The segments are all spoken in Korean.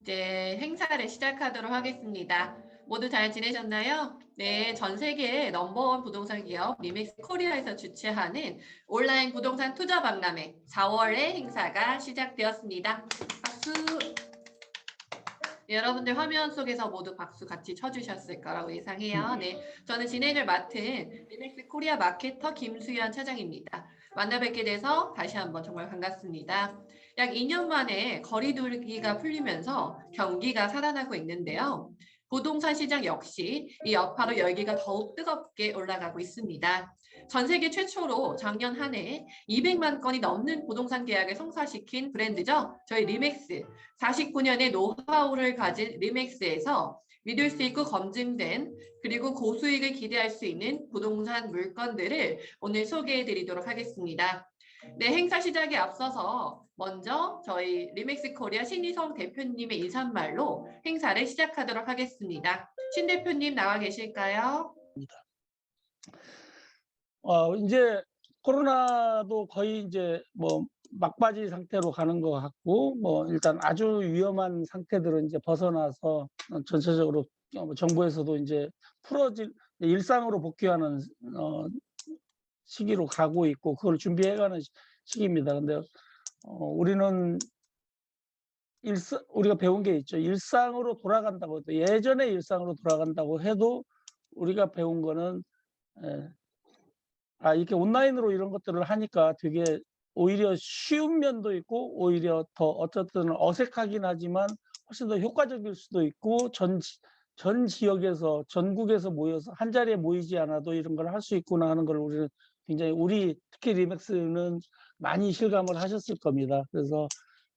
이제 행사를 시작하도록 하겠습니다. 모두 잘 지내셨나요? 네, 전 세계 넘버원 부동산 기업 리맥스 코리아에서 주최하는 온라인 부동산 투자 박람회 4월의 행사가 시작되었습니다. 박수! 네, 여러분들 화면 속에서 모두 박수 같이 쳐주셨을 거라고 예상해요. 네, 저는 진행을 맡은 리맥스 코리아 마케터 김수연 차장입니다. 만나 뵙게 돼서 다시 한번 정말 반갑습니다. 약 2년 만에 거리두기가 풀리면서 경기가 살아나고 있는데요. 부동산 시장 역시 이 여파로 열기가 더욱 뜨겁게 올라가고 있습니다. 전 세계 최초로 작년 한 해 200만 건이 넘는 부동산 계약을 성사시킨 브랜드죠. 저희 리맥스. 49년의 노하우를 가진 리맥스에서 믿을 수 있고 검증된 그리고 고수익을 기대할 수 있는 부동산 물건들을 오늘 소개해 드리도록 하겠습니다. 네, 행사 시작에 앞서서 먼저 저희 리맥스 코리아 신희성 대표님의 인사말로 행사를 시작하도록 하겠습니다. 신 대표님 나와 계실까요? 이제 코로나도 거의 이제 뭐 막바지 상태로 가는 것 같고, 뭐 일단 아주 위험한 상태들은 이제 벗어나서 전체적으로 정부에서도 이제 일상으로 복귀하는 시기로 가고 있고, 그걸 준비해가는 시기입니다. 근데 우리는 우리가 배운 게 있죠. 일상으로 돌아간다고 해도, 예전의 일상으로 돌아간다고 해도 우리가 배운 거는 이렇게 온라인으로 이런 것들을 하니까 되게 오히려 쉬운 면도 있고, 오히려 더 어쨌든 어색하긴 하지만 훨씬 더 효과적일 수도 있고, 전 지역에서 전국에서 모여서 한 자리에 모이지 않아도 이런 걸 할 수 있구나 하는 걸 우리는 굉장히 특히 리맥스는 많이 실감을 하셨을 겁니다. 그래서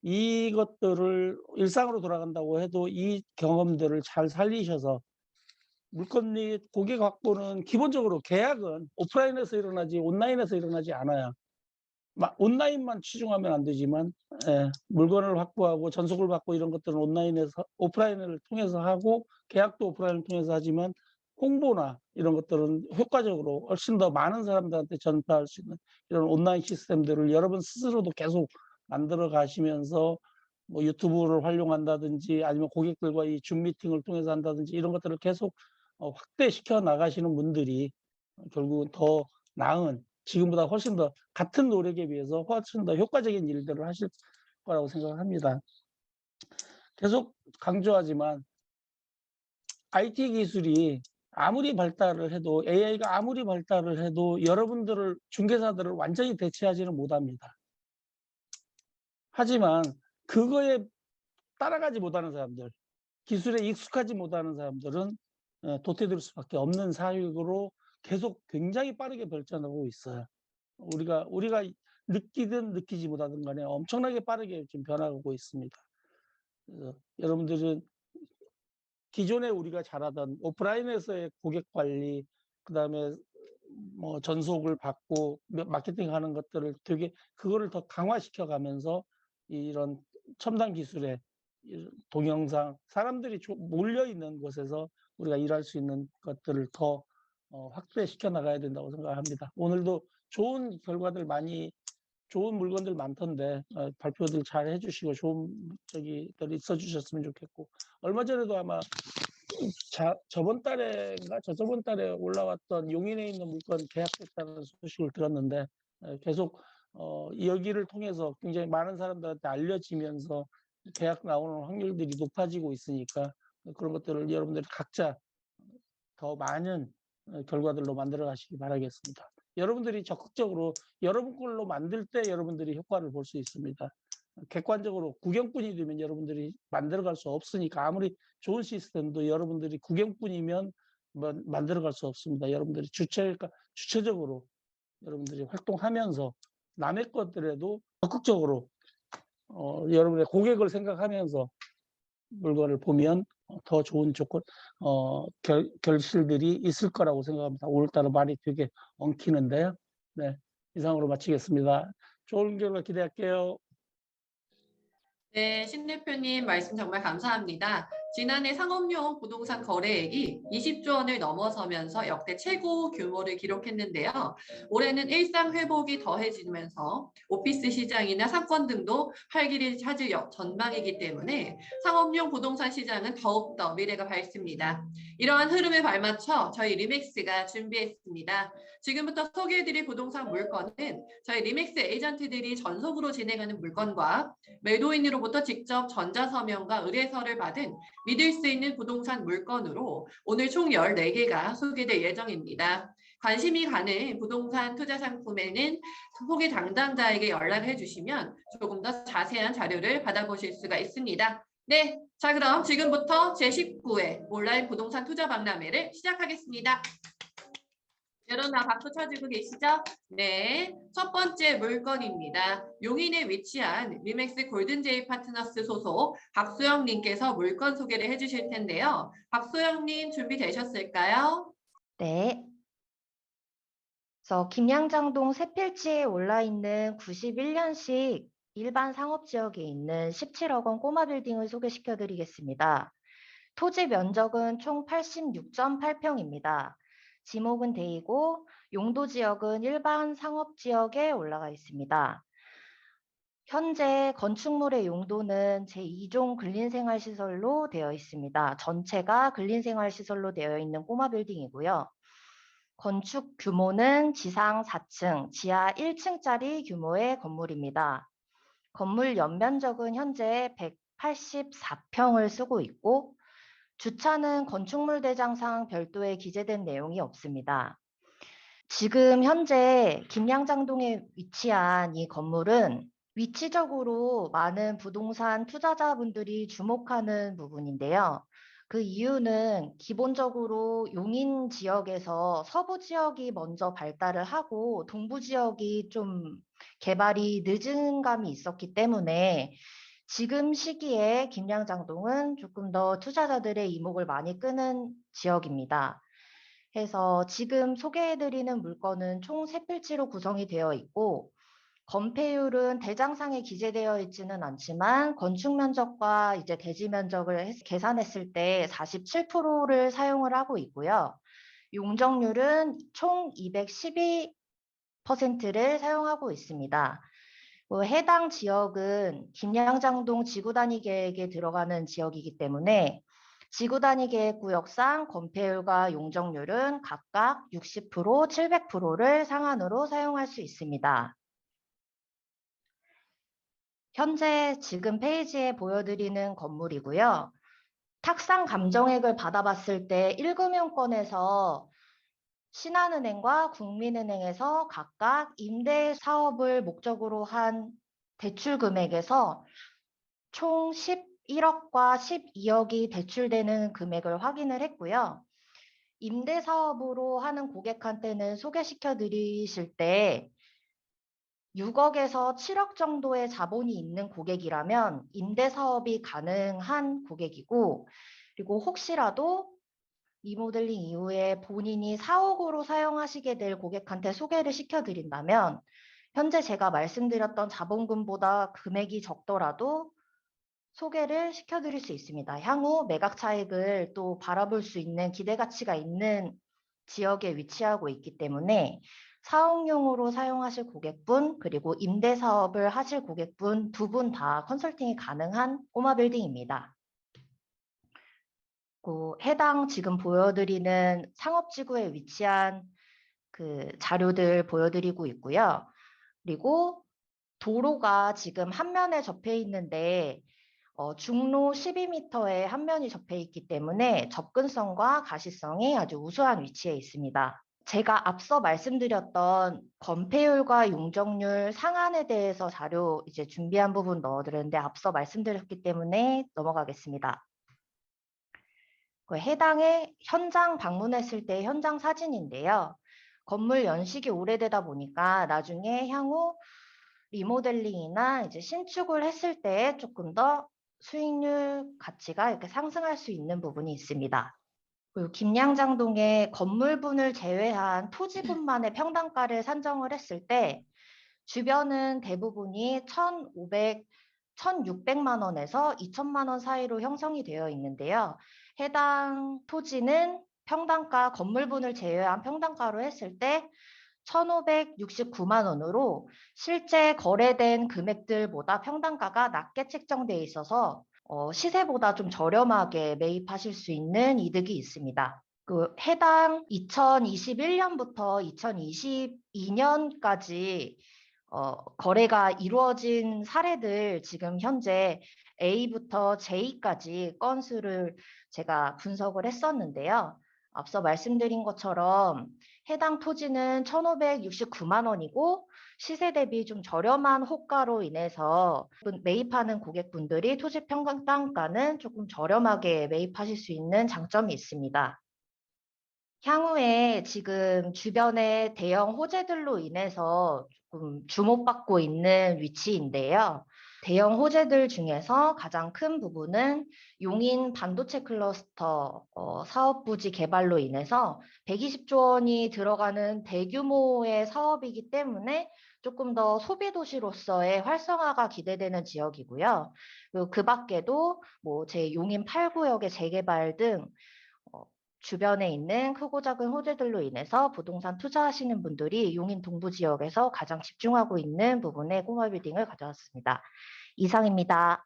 이것들을 일상으로 돌아간다고 해도 이 경험들을 잘 살리셔서 물건 및 고객 확보는 기본적으로 계약은 오프라인에서 일어나지 온라인에서 일어나지 않아요. 온라인만 치중하면 안 되지만 물건을 확보하고 전속을 받고 이런 것들은 오프라인을 통해서 하고, 계약도 오프라인을 통해서 하지만 홍보나 이런 것들은 효과적으로 훨씬 더 많은 사람들한테 전파할 수 있는 이런 온라인 시스템들을 여러분 스스로도 계속 만들어 가시면서, 뭐 유튜브를 활용한다든지 아니면 고객들과 이 줌 미팅을 통해서 한다든지 이런 것들을 계속 확대시켜 나가시는 분들이 결국은 더 나은, 지금보다 훨씬 더 같은 노력에 비해서 훨씬 더 효과적인 일들을 하실 거라고 생각합니다. 계속 강조하지만 IT 기술이 아무리 발달을 해도, AI가 아무리 발달을 해도 중개사들을 완전히 대체하지는 못합니다. 하지만 그거에 따라가지 못하는 사람들, 기술에 익숙하지 못하는 사람들은 도태될 수밖에 없는 사육으로 계속 굉장히 빠르게 발전하고 있어요. 우리가 느끼든 느끼지 못하든 간에 엄청나게 빠르게 지금 변화하고 있습니다. 그래서 여러분들은 기존에 우리가 잘하던 오프라인에서의 고객 관리, 그다음에 뭐 전속을 받고 마케팅하는 것들을 그거를 더 강화시켜 가면서 이런 첨단 기술의 동영상, 사람들이 몰려 있는 곳에서 우리가 일할 수 있는 것들을 더 확대시켜 나가야 된다고 생각합니다. 오늘도 좋은 물건들 많던데 발표들 잘 해주시고 좋은 저기들 있어 주셨으면 좋겠고, 얼마 전에도 아마 저번 달인가 저저번 달에 올라왔던 용인에 있는 물건 계약됐다는 소식을 들었는데, 계속 여기를 통해서 굉장히 많은 사람들한테 알려지면서 계약 나오는 확률들이 높아지고 있으니까, 그런 것들을 여러분들이 각자 더 많은 결과들로 만들어 가시기 바라겠습니다. 여러분들이 적극적으로 여러분 걸로 만들 때 여러분들이 효과를 볼 수 있습니다. 객관적으로 구경꾼이 되면 여러분들이 만들어갈 수 없으니까, 아무리 좋은 시스템도 여러분들이 구경꾼이면 만들어갈 수 없습니다. 여러분들이 주체적으로 여러분들이 활동하면서 남의 것들에도 적극적으로 여러분의 고객을 생각하면서 물건을 보면 더 좋은 결실들이 있을 거라고 생각합니다. 오늘따라 말이 되게 엉키는데요. 네, 이상으로 마치겠습니다. 좋은 결과 기대할게요. 네, 신 대표님 말씀 정말 감사합니다. 지난해 상업용 부동산 거래액이 20조 원을 넘어서면서 역대 최고 규모를 기록했는데요. 올해는 일상 회복이 더해지면서 오피스 시장이나 상권 등도 활기를 찾을 전망이기 때문에 상업용 부동산 시장은 더욱더 미래가 밝습니다. 이러한 흐름에 발맞춰 저희 리맥스가 준비했습니다. 지금부터 소개해드릴 부동산 물건은 저희 리맥스 에이전트들이 전속으로 진행하는 물건과 매도인으로부터 직접 전자서명과 의뢰서를 받은 믿을 수 있는 부동산 물건으로 오늘 총 14개가 소개될 예정입니다. 관심이 가는 부동산 투자 상품에는 소개 담당자에게 연락을 해주시면 조금 더 자세한 자료를 받아보실 수가 있습니다. 네, 자 그럼 지금부터 제19회 온라인 부동산 투자 박람회를 시작하겠습니다. 여러분 다 박수 쳐주고 계시죠? 네, 첫 번째 물건입니다. 용인에 위치한 리맥스 골든제이 파트너스 소속 박소영님께서 물건 소개를 해주실 텐데요. 박소영님 준비되셨을까요? 네. 그래서 김양장동 새필지에 올라 있는 91년식 일반 상업지역에 있는 17억 원 꼬마 빌딩을 소개시켜 드리겠습니다. 토지 면적은 총 86.8평입니다. 지목은 데이고 용도 지역은 일반 상업지역에 올라가 있습니다. 현재 건축물의 용도는 제2종 근린생활시설로 되어 있습니다. 전체가 근린생활시설로 되어 있는 꼬마 빌딩이고요. 건축 규모는 지상 4층, 지하 1층짜리 규모의 건물입니다. 건물 연면적은 현재 184평을 쓰고 있고 주차는 건축물 대장상 별도에 기재된 내용이 없습니다. 지금 현재 김양장동에 위치한 이 건물은 위치적으로 많은 부동산 투자자분들이 주목하는 부분인데요. 그 이유는 기본적으로 용인 지역에서 서부 지역이 먼저 발달을 하고 동부 지역이 좀 개발이 늦은 감이 있었기 때문에 지금 시기에 김양장동은 조금 더 투자자들의 이목을 많이 끄는 지역입니다. 해서 지금 소개해드리는 물건은 총 3필지로 구성이 되어 있고 건폐율은 대장상에 기재되어 있지는 않지만 건축 면적과 이제 대지 면적을 계산했을 때 47%를 사용을 하고 있고요. 용적률은 총 212%를 사용하고 있습니다. 해당 지역은 김양장동 지구단위 계획에 들어가는 지역이기 때문에 지구단위 계획 구역상 건폐율과 용적률은 각각 60%, 700%를 상한으로 사용할 수 있습니다. 현재 지금 페이지에 보여드리는 건물이고요. 탁상 감정액을 받아봤을 때 1금융권에서 신한은행과 국민은행에서 각각 임대 사업을 목적으로 한 대출 금액에서 총 11억과 12억이 대출되는 금액을 확인을 했고요. 임대 사업으로 하는 고객한테는 소개시켜 드리실 때 6억에서 7억 정도의 자본이 있는 고객이라면 임대 사업이 가능한 고객이고, 그리고 혹시라도 리모델링 이후에 본인이 4억으로 사용하시게 될 고객한테 소개를 시켜드린다면 현재 제가 말씀드렸던 자본금보다 금액이 적더라도 소개를 시켜드릴 수 있습니다. 향후 매각 차익을 또 바라볼 수 있는 기대 가치가 있는 지역에 위치하고 있기 때문에 사업용으로 사용하실 고객분 그리고 임대 사업을 하실 고객분 두 분 다 컨설팅이 가능한 꼬마 빌딩입니다. 해당 지금 보여드리는 상업지구에 위치한 그 자료들 보여드리고 있고요. 그리고 도로가 지금 한 면에 접해 있는데 중로 12m에 한 면이 접해 있기 때문에 접근성과 가시성이 아주 우수한 위치에 있습니다. 제가 앞서 말씀드렸던 건폐율과 용적률 상한에 대해서 자료 이제 준비한 부분 넣어드렸는데 앞서 말씀드렸기 때문에 넘어가겠습니다. 해당에 현장 방문했을 때 현장 사진인데요. 건물 연식이 오래되다 보니까 나중에 향후 리모델링이나 이제 신축을 했을 때 조금 더 수익률 가치가 이렇게 상승할 수 있는 부분이 있습니다. 그리고 김양장동의 건물분을 제외한 토지분만의 평당가를 산정을 했을 때 주변은 대부분이 1,600만 원에서 2천만 원 사이로 형성이 되어 있는데요. 해당 토지는 평당가, 건물분을 제외한 평당가로 했을 때 1,569만 원으로 실제 거래된 금액들보다 평당가가 낮게 책정되어 있어서 시세보다 좀 저렴하게 매입하실 수 있는 이득이 있습니다. 그 해당 2021년부터 2022년까지 거래가 이루어진 사례들 지금 현재 A부터 J까지 건수를 제가 분석을 했었는데요. 앞서 말씀드린 것처럼 해당 토지는 1,569만 원이고 시세 대비 좀 저렴한 호가로 인해서 매입하는 고객분들이 토지 평당가는 조금 저렴하게 매입하실 수 있는 장점이 있습니다. 향후에 지금 주변의 대형 호재들로 인해서 조금 주목받고 있는 위치인데요. 대형 호재들 중에서 가장 큰 부분은 용인 반도체 클러스터 사업 부지 개발로 인해서 120조 원이 들어가는 대규모의 사업이기 때문에 조금 더 소비 도시로서의 활성화가 기대되는 지역이고요. 그리고 그 밖에도 뭐 제 용인 8구역의 재개발 등 주변에 있는 크고 작은 호재들로 인해서 부동산 투자하시는 분들이 용인 동부 지역에서 가장 집중하고 있는 부분에 꼬마 빌딩을 가져왔습니다. 이상입니다.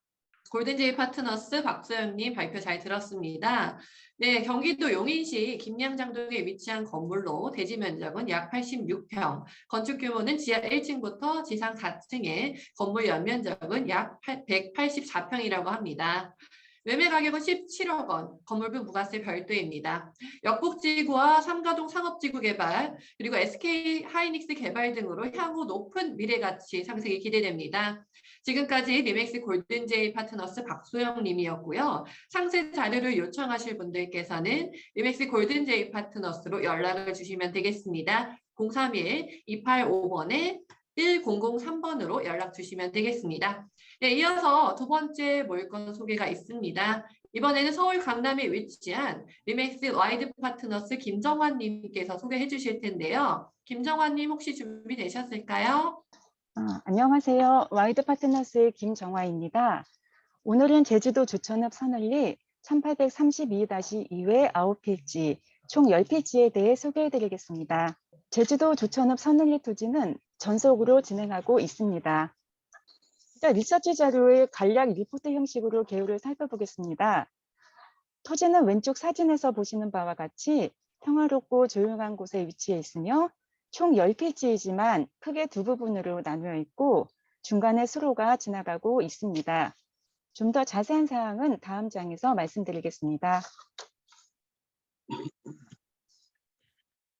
골든제이 파트너스 박소연님 발표 잘 들었습니다. 네, 경기도 용인시 김양장동에 위치한 건물로 대지 면적은 약 86평, 건축 규모는 지하 1층부터 지상 4층에 건물 연면적은 약 184평이라고 합니다. 매매 가격은 17억 원, 건물분 부가세 별도입니다. 역북지구와 삼가동 상업지구 개발, 그리고 SK 하이닉스 개발 등으로 향후 높은 미래가치 상승이 기대됩니다. 지금까지 리맥스 골든제이 파트너스 박소영 님이었고요. 상세 자료를 요청하실 분들께서는 리맥스 골든제이 파트너스로 연락을 주시면 되겠습니다. 031-285번에 1003번으로 연락 주시면 되겠습니다. 네, 이어서 두 번째 물건 소개가 있습니다. 이번에는 서울 강남에 위치한 리맥스 와이드 파트너스 김정환 님께서 소개해 주실 텐데요. 김정환 님 혹시 준비되셨을까요? 안녕하세요. 와이드 파트너스의 김정화입니다. 오늘은 제주도 주천읍 선을리 1832-2회 9필지, 총 10필지에 대해 소개해드리겠습니다. 제주도 주천읍 선을리 토지는 전속으로 진행하고 있습니다. 리서치 자료의 간략 리포트 형식으로 개요를 살펴보겠습니다. 토지는 왼쪽 사진에서 보시는 바와 같이 평화롭고 조용한 곳에 위치해 있으며 총 10필지이지만 크게 두 부분으로 나누어 있고 중간에 수로가 지나가고 있습니다. 좀 더 자세한 사항은 다음 장에서 말씀드리겠습니다.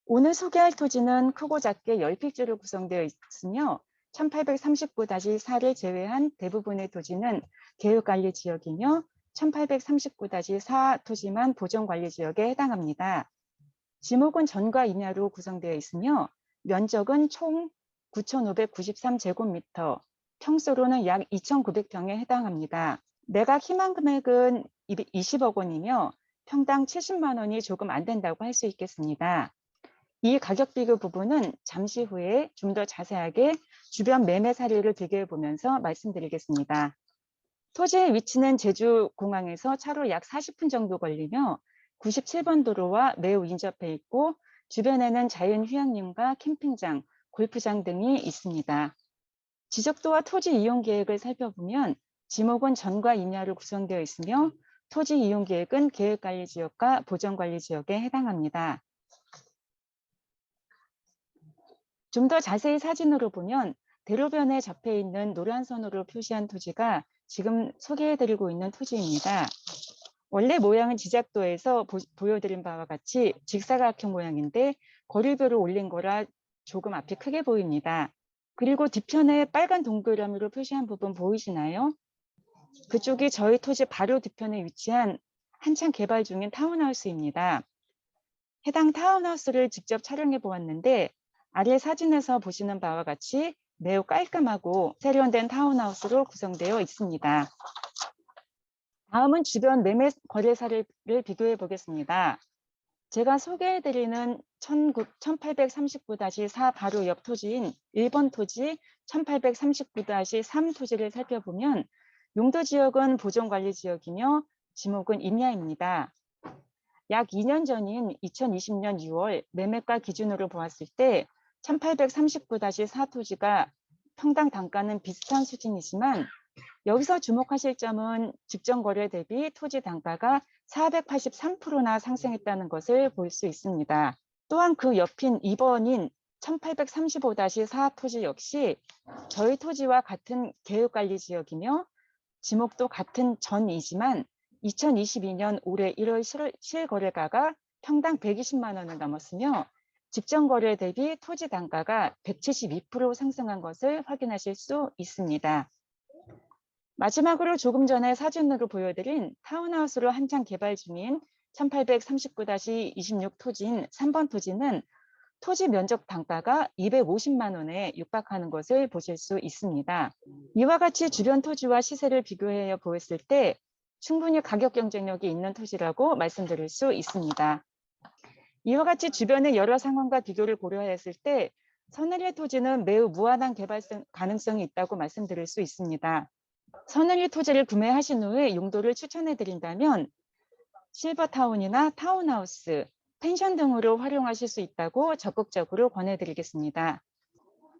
오늘 소개할 토지는 크고 작게 10필지로 구성되어 있으며 1839-4를 제외한 대부분의 토지는 계획관리지역이며 1839-4 토지만 보전관리지역에 해당합니다. 지목은 전과 임야로 구성되어 있으며 면적은 총 9,593제곱미터, 평수로는 약 2,900평에 해당합니다. 매각 희망 금액은 20억 원이며 평당 70만 원이 조금 안 된다고 할 수 있겠습니다. 이 가격 비교 부분은 잠시 후에 좀 더 자세하게 주변 매매 사례를 비교해 보면서 말씀드리겠습니다. 토지의 위치는 제주공항에서 차로 약 40분 정도 걸리며 97번 도로와 매우 인접해 있고 주변에는 자연휴양림과 캠핑장, 골프장 등이 있습니다. 지적도와 토지 이용 계획을 살펴보면 지목은 전과 임야로 구성되어 있으며 토지 이용 계획은 계획관리지역과 보전관리지역에 해당합니다. 좀 더 자세히 사진으로 보면 대로변에 접해 있는 노란 선으로 표시한 토지가 지금 소개해드리고 있는 토지입니다. 원래 모양은 지적도에서 보여드린 바와 같이 직사각형 모양인데 거리별로 올린 거라 조금 앞이 크게 보입니다. 그리고 뒤편에 빨간 동그라미로 표시한 부분 보이시나요? 그쪽이 저희 토지 바로 뒤편에 위치한 한창 개발 중인 타운하우스입니다. 해당 타운하우스를 직접 촬영해 보았는데 아래 사진에서 보시는 바와 같이 매우 깔끔하고 세련된 타운하우스로 구성되어 있습니다. 다음은 주변 매매 거래 사례를 비교해 보겠습니다. 제가 소개해드리는 1839-4 바로 옆 토지인 1번 토지 1839-3 토지를 살펴보면 용도 지역은 보존관리지역이며 지목은 임야입니다. 약 2년 전인 2020년 6월 매매가 기준으로 보았을 때 1839-4 토지가 평당 단가는 비슷한 수준이지만 여기서 주목하실 점은 직전 거래 대비 토지 단가가 483%나 상승했다는 것을 볼 수 있습니다. 또한 그 옆인 2번인 1835-4 토지 역시 저희 토지와 같은 계획관리지역이며 지목도 같은 전이지만 2022년 올해 1월 실거래가가 평당 120만 원을 넘었으며 직전 거래 대비 토지 단가가 172% 상승한 것을 확인하실 수 있습니다. 마지막으로 조금 전에 사진으로 보여드린 타운하우스로 한창 개발 중인 1839-26 토지인 3번 토지는 토지 면적 단가가 250만 원에 육박하는 것을 보실 수 있습니다. 이와 같이 주변 토지와 시세를 비교해 보았을 때 충분히 가격 경쟁력이 있는 토지라고 말씀드릴 수 있습니다. 이와 같이 주변의 여러 상황과 비교를 고려했을 때 선을리 토지는 매우 무한한 개발 가능성이 있다고 말씀드릴 수 있습니다. 선을리 토지를 구매하신 후에 용도를 추천해 드린다면 실버타운이나 타운하우스, 펜션 등으로 활용하실 수 있다고 적극적으로 권해드리겠습니다.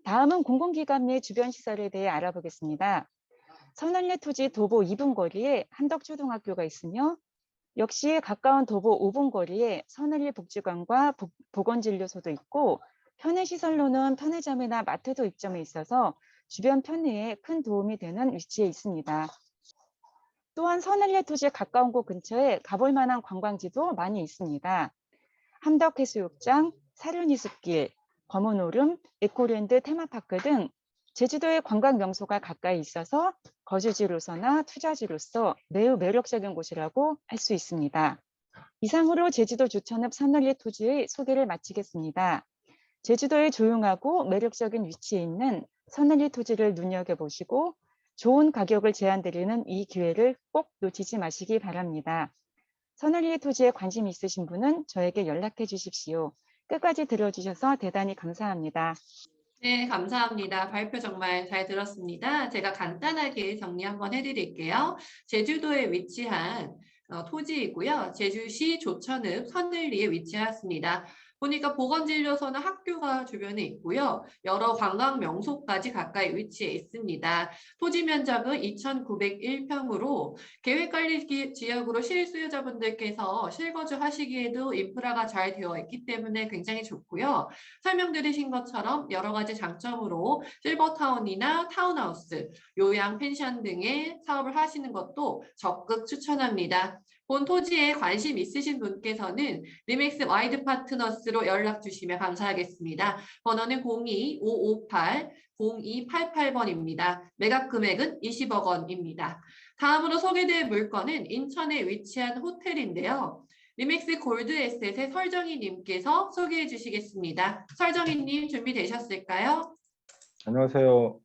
다음은 공공기관 및 주변 시설에 대해 알아보겠습니다. 선을리 토지 도보 2분 거리에 한덕초등학교가 있으며 역시 가까운 도보 5분 거리에 선을리 복지관과 보건진료소도 있고 편의시설로는 편의점이나 마트도 입점해 있어서 주변 편의에 큰 도움이 되는 위치에 있습니다. 또한 선을리 토지에 가까운 곳 근처에 가볼 만한 관광지도 많이 있습니다. 함덕해수욕장, 사륜이숲길, 검은오름, 에코랜드 테마파크 등 제주도의 관광 명소가 가까이 있어서 거주지로서나 투자지로서 매우 매력적인 곳이라고 할 수 있습니다. 이상으로 제주도 주천읍 선을리 토지의 소개를 마치겠습니다. 제주도의 조용하고 매력적인 위치에 있는 선을리 토지를 눈여겨보시고 좋은 가격을 제안드리는 이 기회를 꼭 놓치지 마시기 바랍니다. 선을리 토지에 관심 있으신 분은 저에게 연락해 주십시오. 끝까지 들어주셔서 대단히 감사합니다. 네, 감사합니다. 발표 정말 잘 들었습니다. 제가 간단하게 정리 한번 해드릴게요. 제주도에 위치한 토지이고요. 제주시 조천읍 선을리에 위치하였습니다. 보니까 보건진료소나 학교가 주변에 있고요. 여러 관광 명소까지 가까이 위치해 있습니다. 토지 면적은 2,901평으로 계획관리 지역으로 실수요자분들께서 실거주하시기에도 인프라가 잘 되어 있기 때문에 굉장히 좋고요. 설명 들으신 것처럼 여러 가지 장점으로 실버타운이나 타운하우스, 요양 펜션 등의 사업을 하시는 것도 적극 추천합니다. 본 토지에 관심 있으신 분께서는 리맥스 와이드 파트너스로 연락 주시면 감사하겠습니다. 번호는 02-558-0288번입니다. 매각 금액은 20억 원입니다. 다음으로 소개될 물건은 인천에 위치한 호텔인데요. 리맥스 골드 에셋의 설정희 님께서 소개해 주시겠습니다. 설정희 님 준비되셨을까요? 안녕하세요.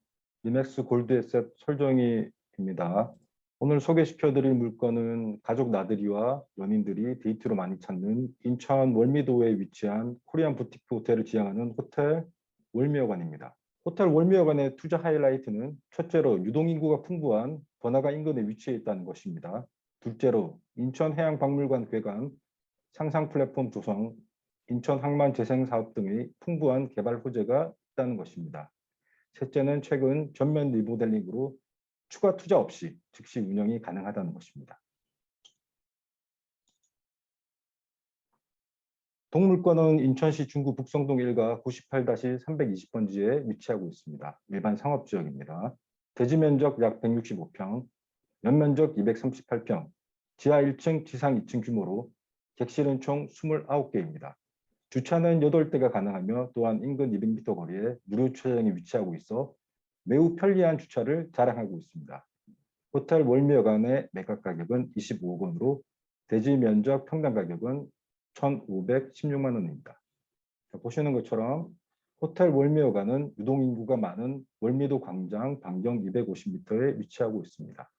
리맥스 골드에셋 설정희입니다. 오늘 소개시켜드릴 물건은 가족 나들이와 연인들이 데이트로 많이 찾는 인천 월미도에 위치한 코리안 부티크 호텔을 지향하는 호텔 월미여관입니다. 호텔 월미여관의 투자 하이라이트는 첫째로 유동인구가 풍부한 번화가 인근에 위치해 있다는 것입니다. 둘째로 인천해양박물관 개관, 상상 플랫폼 조성, 인천 항만 재생 사업 등의 풍부한 개발 호재가 있다는 것입니다. 셋째는 최근 전면 리모델링으로 추가 투자 없이 즉시 운영이 가능하다는 것입니다. 동물권은 인천시 중구 북성동 1가 98-320번지에 위치하고 있습니다. 일반 상업지역입니다. 대지 면적 약 165평, 연면적 238평, 지하 1층, 지상 2층 규모로 객실은 총 29개입니다. 주차는 8대가 가능하며 또한 인근 200m 거리에 무료 주차장이 위치하고 있어 매우 편리한 주차를 자랑하고 있습니다. 호텔 월미여관의 매각 가격은 25억 원으로 대지 면적 평당 가격은 1,516만 원입니다. 보시는 것처럼 호텔 월미여관은 유동인구가 많은 월미도 광장 반경 250m에 위치하고 있습니다.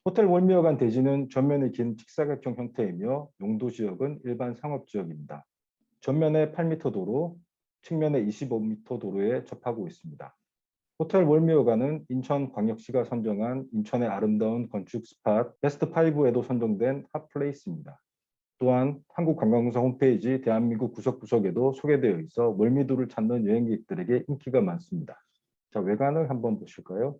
호텔 월미여관 대지는 전면이 긴 직사각형 형태이며 용도 지역은 일반 상업지역입니다. 전면에 8m 도로, 측면의 25m 도로에 접하고 있습니다. 호텔 월미호가는 인천광역시가 선정한 인천의 아름다운 건축 스팟 베스트 5에도 선정된 핫플레이스입니다. 또한 한국관광공사 홈페이지 대한민국 구석구석에도 소개되어 있어 월미도를 찾는 여행객들에게 인기가 많습니다. 자, 외관을 한번 보실까요?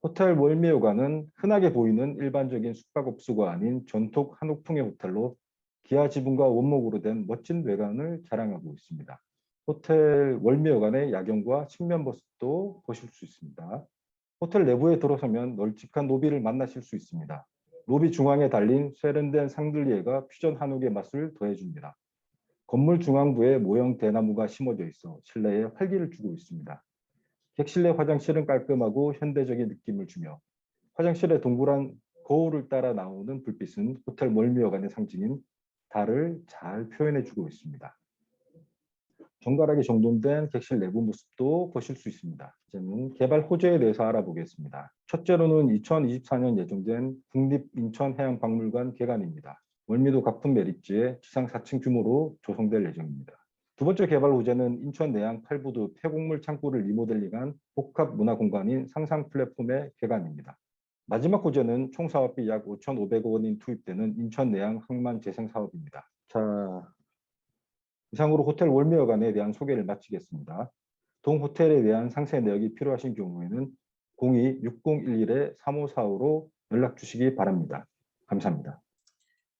호텔 월미호가는 흔하게 보이는 일반적인 숙박업소가 아닌 전통 한옥풍의 호텔로 기아 지붕과 원목으로 된 멋진 외관을 자랑하고 있습니다. 호텔 월미호관의 야경과 측면 모습도 보실 수 있습니다. 호텔 내부에 들어서면 널찍한 로비를 만나실 수 있습니다. 로비 중앙에 달린 세련된 샹들리에가 퓨전 한옥의 맛을 더해줍니다. 건물 중앙부에 모형 대나무가 심어져 있어 실내에 활기를 주고 있습니다. 객실 내 화장실은 깔끔하고 현대적인 느낌을 주며 화장실의 동그란 거울을 따라 나오는 불빛은 호텔 월미호관의 상징인 달을 잘 표현해주고 있습니다. 정갈하게 정돈된 객실 내부 모습도 보실 수 있습니다. 이제는 개발 호재에 대해서 알아보겠습니다. 첫째로는 2024년 예정된 국립인천해양박물관 개관입니다. 월미도 가품 매립지에 지상 4층 규모로 조성될 예정입니다. 두 번째 개발 호재는 인천 내양 8부두 폐곡물 창고를 리모델링한 복합 문화 공간인 상상 플랫폼의 개관입니다. 마지막 호재는 총 사업비 약 5,500억 원이 투입되는 인천 내양 항만 재생 사업입니다. 자, 이상으로 호텔 월미호관에 대한 소개를 마치겠습니다. 동 호텔에 대한 상세 내역이 필요하신 경우에는 02-6011-3545로 연락 주시기 바랍니다. 감사합니다.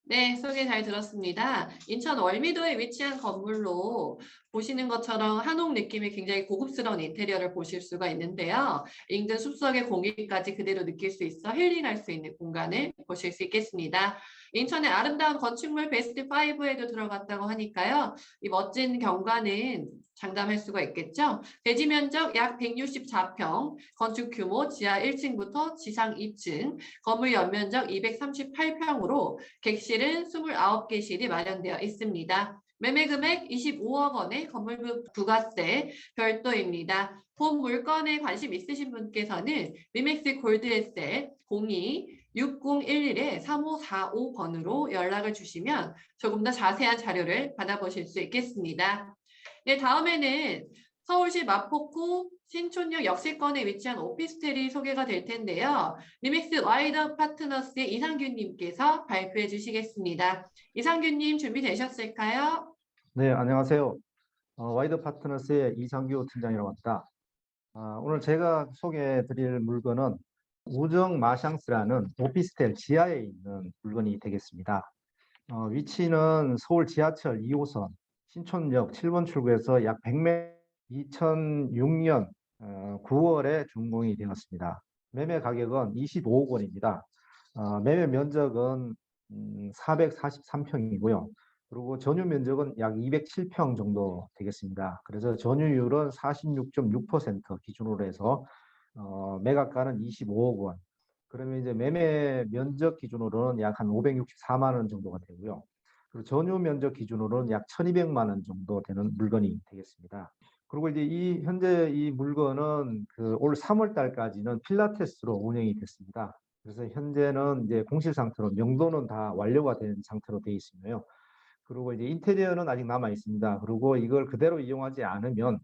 네, 소개 잘 들었습니다. 인천 월미도에 위치한 건물로 보시는 것처럼 한옥 느낌의 굉장히 고급스러운 인테리어를 보실 수가 있는데요. 인근 숲속의 공기까지 그대로 느낄 수 있어 힐링할 수 있는 공간을 보실 수 있겠습니다. 인천의 아름다운 건축물 베스트 5에도 들어갔다고 하니까요. 이 멋진 경관은 장담할 수가 있겠죠. 대지 면적 약 164평, 건축 규모 지하 1층부터 지상 2층, 건물 연면적 238평으로 객실은 29개실이 마련되어 있습니다. 매매 금액 25억 원의 건물 부가세 별도입니다. 본 물건에 관심 있으신 분께서는 리맥스 골드에셋 02-6011-3545번으로 연락을 주시면 조금 더 자세한 자료를 받아보실 수 있겠습니다. 네, 다음에는 서울시 마포구 신촌역 역세권에 위치한 오피스텔이 소개가 될 텐데요. 리맥스 와이더 파트너스의 이상균님께서 발표해 주시겠습니다. 이상균님 준비되셨을까요? 네, 안녕하세요. 와이더 파트너스의 이상규 팀장이라고 합니다. 오늘 제가 소개해 드릴 물건은 우정 마샹스라는 오피스텔 지하에 있는 물건이 되겠습니다. 위치는 서울 지하철 2호선 신촌역 7번 출구에서 약 100m 2006년 9월에 준공이 되었습니다. 매매 가격은 25억 원입니다. 매매 면적은 443평이고요. 그리고 전유 면적은 약 207평 정도 되겠습니다. 그래서 전유율은 46.6% 기준으로 해서 매각가는 25억 원. 그러면 이제 매매 면적 기준으로는 약 한 564만 원 정도가 되고요. 그리고 전유 면적 기준으로는 약 1,200만 원 정도 되는 물건이 되겠습니다. 그리고 이제 현재 이 물건은 올 3월 달까지는 필라테스로 운영이 됐습니다. 그래서 현재는 이제 공실 상태로 명도는 다 완료가 된 상태로 되어 있으며요. 그리고 이제 인테리어는 아직 남아 있습니다. 그리고 이걸 그대로 이용하지 않으면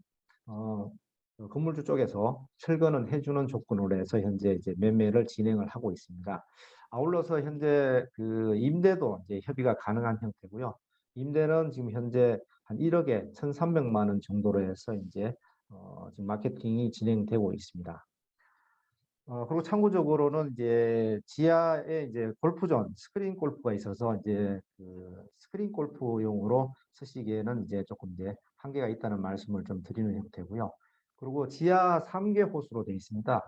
건물주 쪽에서 철거는 해주는 조건으로 해서 현재 이제 매매를 진행을 하고 있습니다. 아울러서 현재 임대도 이제 협의가 가능한 형태고요. 임대는 지금 현재 한 1억에 1,300만 원 정도로 해서 이제 지금 마케팅이 진행되고 있습니다. 그리고 참고적으로는 이제 지하에 이제 골프존, 스크린 골프가 있어서 이제 스크린 골프용으로 쓰시기에는 이제 조금 이제 한계가 있다는 말씀을 좀 드리는 형태고요. 그리고 지하 3개 호수로 되어 있습니다.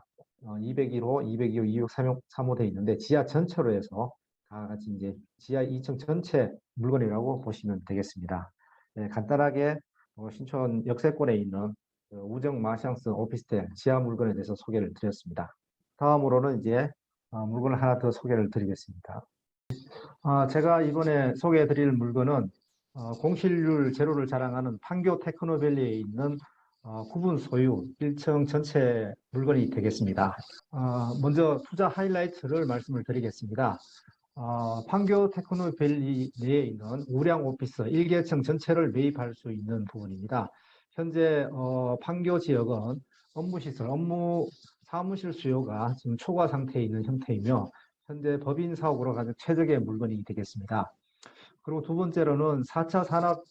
201호, 202호, 203호 되어 있는데 지하 전체로 해서 다 같이 이제 지하 2층 전체 물건이라고 보시면 되겠습니다. 네, 간단하게 신촌 역세권에 있는 우정 마샹스 오피스텔 지하 물건에 대해서 소개를 드렸습니다. 다음으로는 이제 물건을 하나 더 소개를 드리겠습니다. 제가 이번에 소개해 드릴 물건은 공실률 제로를 자랑하는 판교 테크노밸리에 있는 구분 소유 1층 전체 물건이 되겠습니다. 먼저 투자 하이라이트를 말씀을 드리겠습니다. 판교 테크노밸리 내에 있는 우량 오피스 1계층 전체를 매입할 수 있는 부분입니다. 현재 판교 지역은 업무시설, 사무실 수요가 지금 초과 상태에 있는 형태이며 현재 법인 사옥으로 가장 최적의 물건이 되겠습니다. 그리고 두 번째로는 4차 산업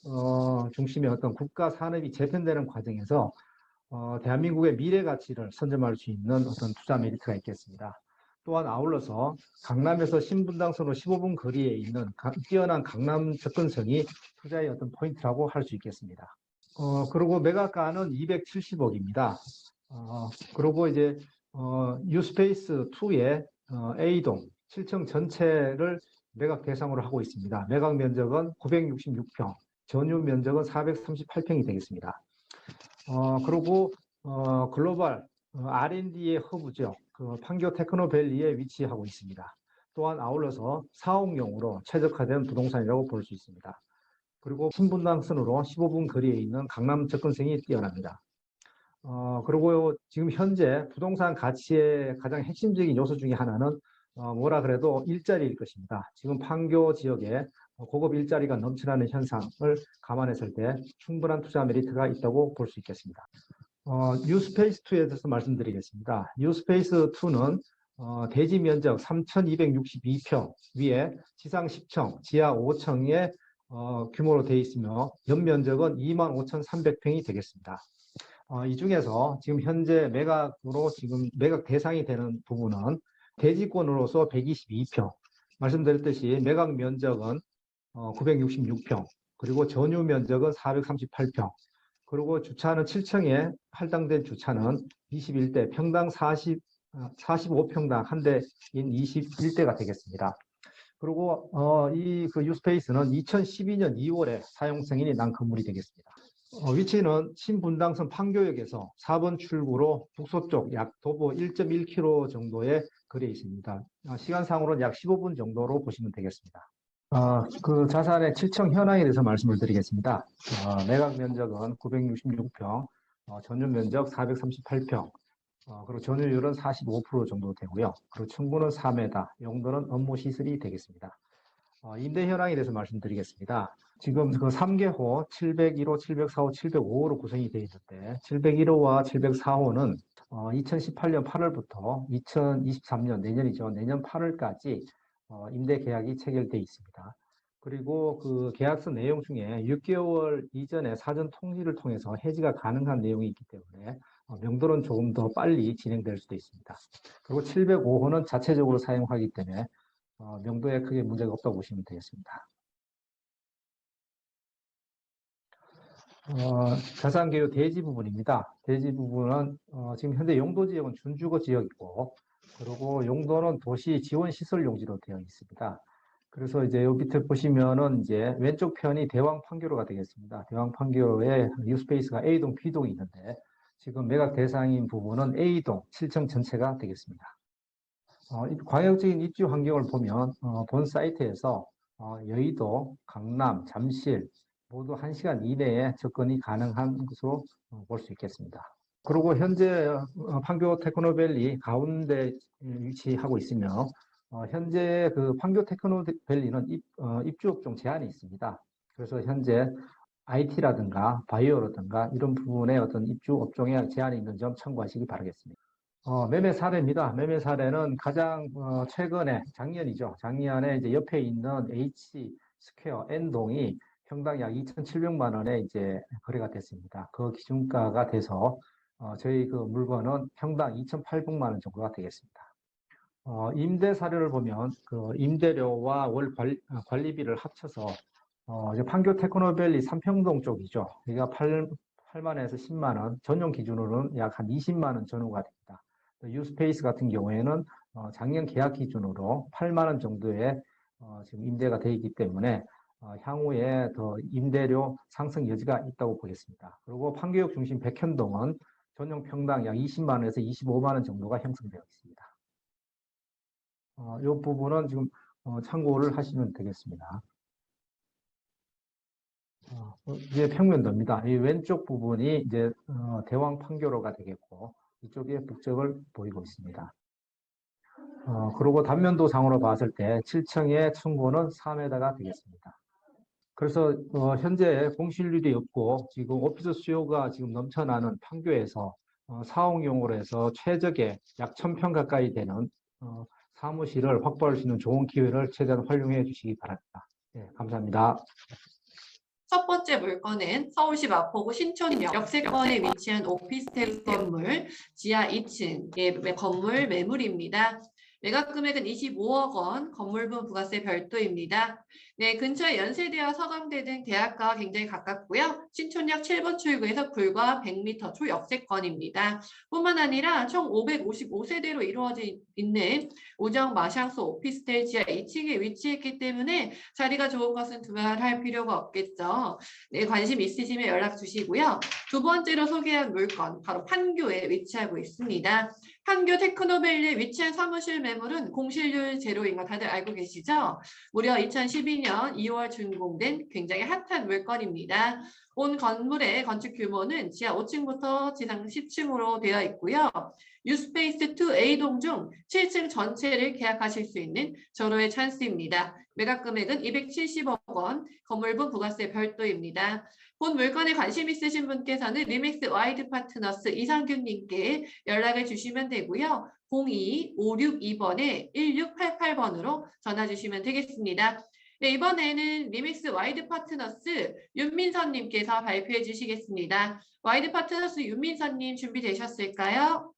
중심의 어떤 국가 산업이 재편되는 과정에서 대한민국의 미래 가치를 선점할 수 있는 어떤 투자 메리트가 있겠습니다. 또한 아울러서 강남에서 신분당선으로 15분 거리에 있는 뛰어난 강남 접근성이 투자의 어떤 포인트라고 할 수 있겠습니다. 그리고 매각가는 270억입니다. 그리고 이제 뉴스페이스 2의 A동 7층 전체를 매각 대상으로 하고 있습니다. 매각 면적은 966평, 전유 면적은 438평이 되겠습니다. 그리고 글로벌 R&D의 허브죠. 그 판교 테크노밸리에 위치하고 있습니다. 또한 아울러서 사옥용으로 최적화된 부동산이라고 볼 수 있습니다. 그리고 신분당선으로 15분 거리에 있는 강남 접근성이 뛰어납니다. 그리고 지금 현재 부동산 가치의 가장 핵심적인 요소 중에 하나는 뭐라 그래도 일자리일 것입니다. 지금 판교 지역에 고급 일자리가 넘쳐나는 현상을 감안했을 때 충분한 투자 메리트가 있다고 볼 수 있겠습니다. 뉴스페이스2에 대해서 말씀드리겠습니다. 뉴스페이스2는 대지 면적 3,262평 위에 지상 10층, 지하 5층의 규모로 되어 있으며 연면적은 25,300평이 되겠습니다. 이 중에서 지금 현재 매각으로 지금 매각 대상이 되는 부분은 대지권으로서 122평, 말씀드렸듯이 매각 면적은 966평, 그리고 전유 면적은 438평, 그리고 주차는 7층에 할당된 주차는 21대, 평당 45평당 한 대인 21대가 되겠습니다. 그리고 그 유스페이스는 2012년 2월에 사용 승인이 난 건물이 되겠습니다. 위치는 신분당선 판교역에서 4번 출구로 북서쪽 약 도보 1.1km 정도의 거리에 있습니다. 시간상으로는 약 15분 정도로 보시면 되겠습니다. 그 자산의 7층 현황에 대해서 말씀을 드리겠습니다. 매각 면적은 966평, 전유 면적 438평, 그리고 전유율은 45% 정도 되고요. 그리고 층고는 4m, 용도는 업무 시설이 되겠습니다. 임대 현황에 대해서 말씀드리겠습니다. 지금 그 3개호 701호, 704호, 705호로 구성이 되어 있는데 701호와 704호는 2018년 8월부터 2023년 내년이죠. 내년 8월까지 임대 계약이 체결되어 있습니다. 그리고 그 계약서 내용 중에 6개월 이전에 사전 통지를 통해서 해지가 가능한 내용이 있기 때문에 명도는 조금 더 빨리 진행될 수도 있습니다. 그리고 705호는 자체적으로 사용하기 때문에 명도에 크게 문제가 없다고 보시면 되겠습니다. 자산개요 대지 부분입니다. 대지 부분은 지금 현재 용도 지역은 준주거 지역이고, 그리고 용도는 도시 지원 시설 용지로 되어 있습니다. 그래서 이제 여기 밑에 보시면은 이제 왼쪽 편이 대왕 판교로가 되겠습니다. 대왕 판교로에 뉴스페이스가 A동, B동이 있는데 지금 매각 대상인 부분은 A동 7층 전체가 되겠습니다. 광역적인 입지 환경을 보면 본 사이트에서 여의도, 강남, 잠실 모두 1시간 이내에 접근이 가능한 것으로 볼 수 있겠습니다. 그리고 현재 판교 테크노밸리 가운데 위치하고 있으며 현재 그 판교 테크노밸리는 입주업종 제한이 있습니다. 그래서 현재 IT라든가 바이오라든가 이런 부분에 어떤 입주업종에 제한이 있는 점 참고하시기 바라겠습니다. 매매 사례입니다. 매매 사례는 가장 최근에 작년이죠. 작년에 이제 옆에 있는 H 스퀘어 N동이 평당 약 2,700만 원에 이제 거래가 됐습니다. 그 기준가가 돼서 저희 그 물건은 평당 2,800만 원 정도가 되겠습니다. 임대 사례를 보면 그 임대료와 월 관리비를 합쳐서 이제 판교 테크노밸리 삼평동 쪽이죠. 여기가 8만에서 10만 원, 전용 기준으로는 약 한 20만 원 전후가 됩니다. 유스페이스 같은 경우에는 작년 계약 기준으로 8만 원 정도의 지금 임대가 되어 있기 때문에 향후에 더 임대료 상승 여지가 있다고 보겠습니다. 그리고 판교역 중심 백현동은 전용 평당 약 20만 원에서 25만 원 정도가 형성되어 있습니다. 이 부분은 지금 참고를 하시면 되겠습니다. 이제 평면도입니다. 이 왼쪽 부분이 이제 대왕 판교로가 되겠고 이쪽에 북쪽을 보이고 있습니다. 그리고 단면도 상으로 봤을 때 7층의 층고는 4m가 되겠습니다. 그래서 현재 공실률이 없고 지금 오피스 수요가 지금 넘쳐나는 판교에서 사옥용으로 해서 최적의 약 1,000평 가까이 되는 사무실을 확보할 수 있는 좋은 기회를 최대한 활용해 주시기 바랍니다. 네, 감사합니다. 첫 번째 물건은 서울시 마포구 신촌역 역세권에 위치한 오피스텔 건물 지하 2층의 건물 매물입니다. 매각 금액은 25억 원, 건물분 부가세 별도입니다. 네, 근처에 연세대와 서강대 등 대학가와 굉장히 가깝고요. 신촌역 7번 출구에서 불과 100m 초역세권입니다. 뿐만 아니라 총 555세대로 이루어져 있는 우정 마샹소 오피스텔 지하 2층에 위치했기 때문에 자리가 좋은 것은 두말할 필요가 없겠죠. 네, 관심 있으시면 연락 주시고요. 두 번째로 소개한 물건, 바로 판교에 위치하고 있습니다. 판교 테크노밸리에 위치한 사무실 매물은 공실률 제로인 거 다들 알고 계시죠? 무려 2012년 2월 준공된 굉장히 핫한 물건입니다. 온 건물의 건축 규모는 지하 5층부터 지상 10층으로 되어 있고요. 뉴스페이스 2A동 중 7층 전체를 계약하실 수 있는 절호의 찬스입니다. 매각 금액은 270억 원, 건물분 부가세 별도입니다. 본 물건에 관심 있으신 분께서는 리맥스 와이드 파트너스 이상균님께 연락을 주시면 되고요. 02-562번에 1688번으로 전화 주시면 되겠습니다. 네, 이번에는 리맥스 와이드 파트너스 윤민선님께서 발표해 주시겠습니다. 와이드 파트너스 윤민선님 준비되셨을까요?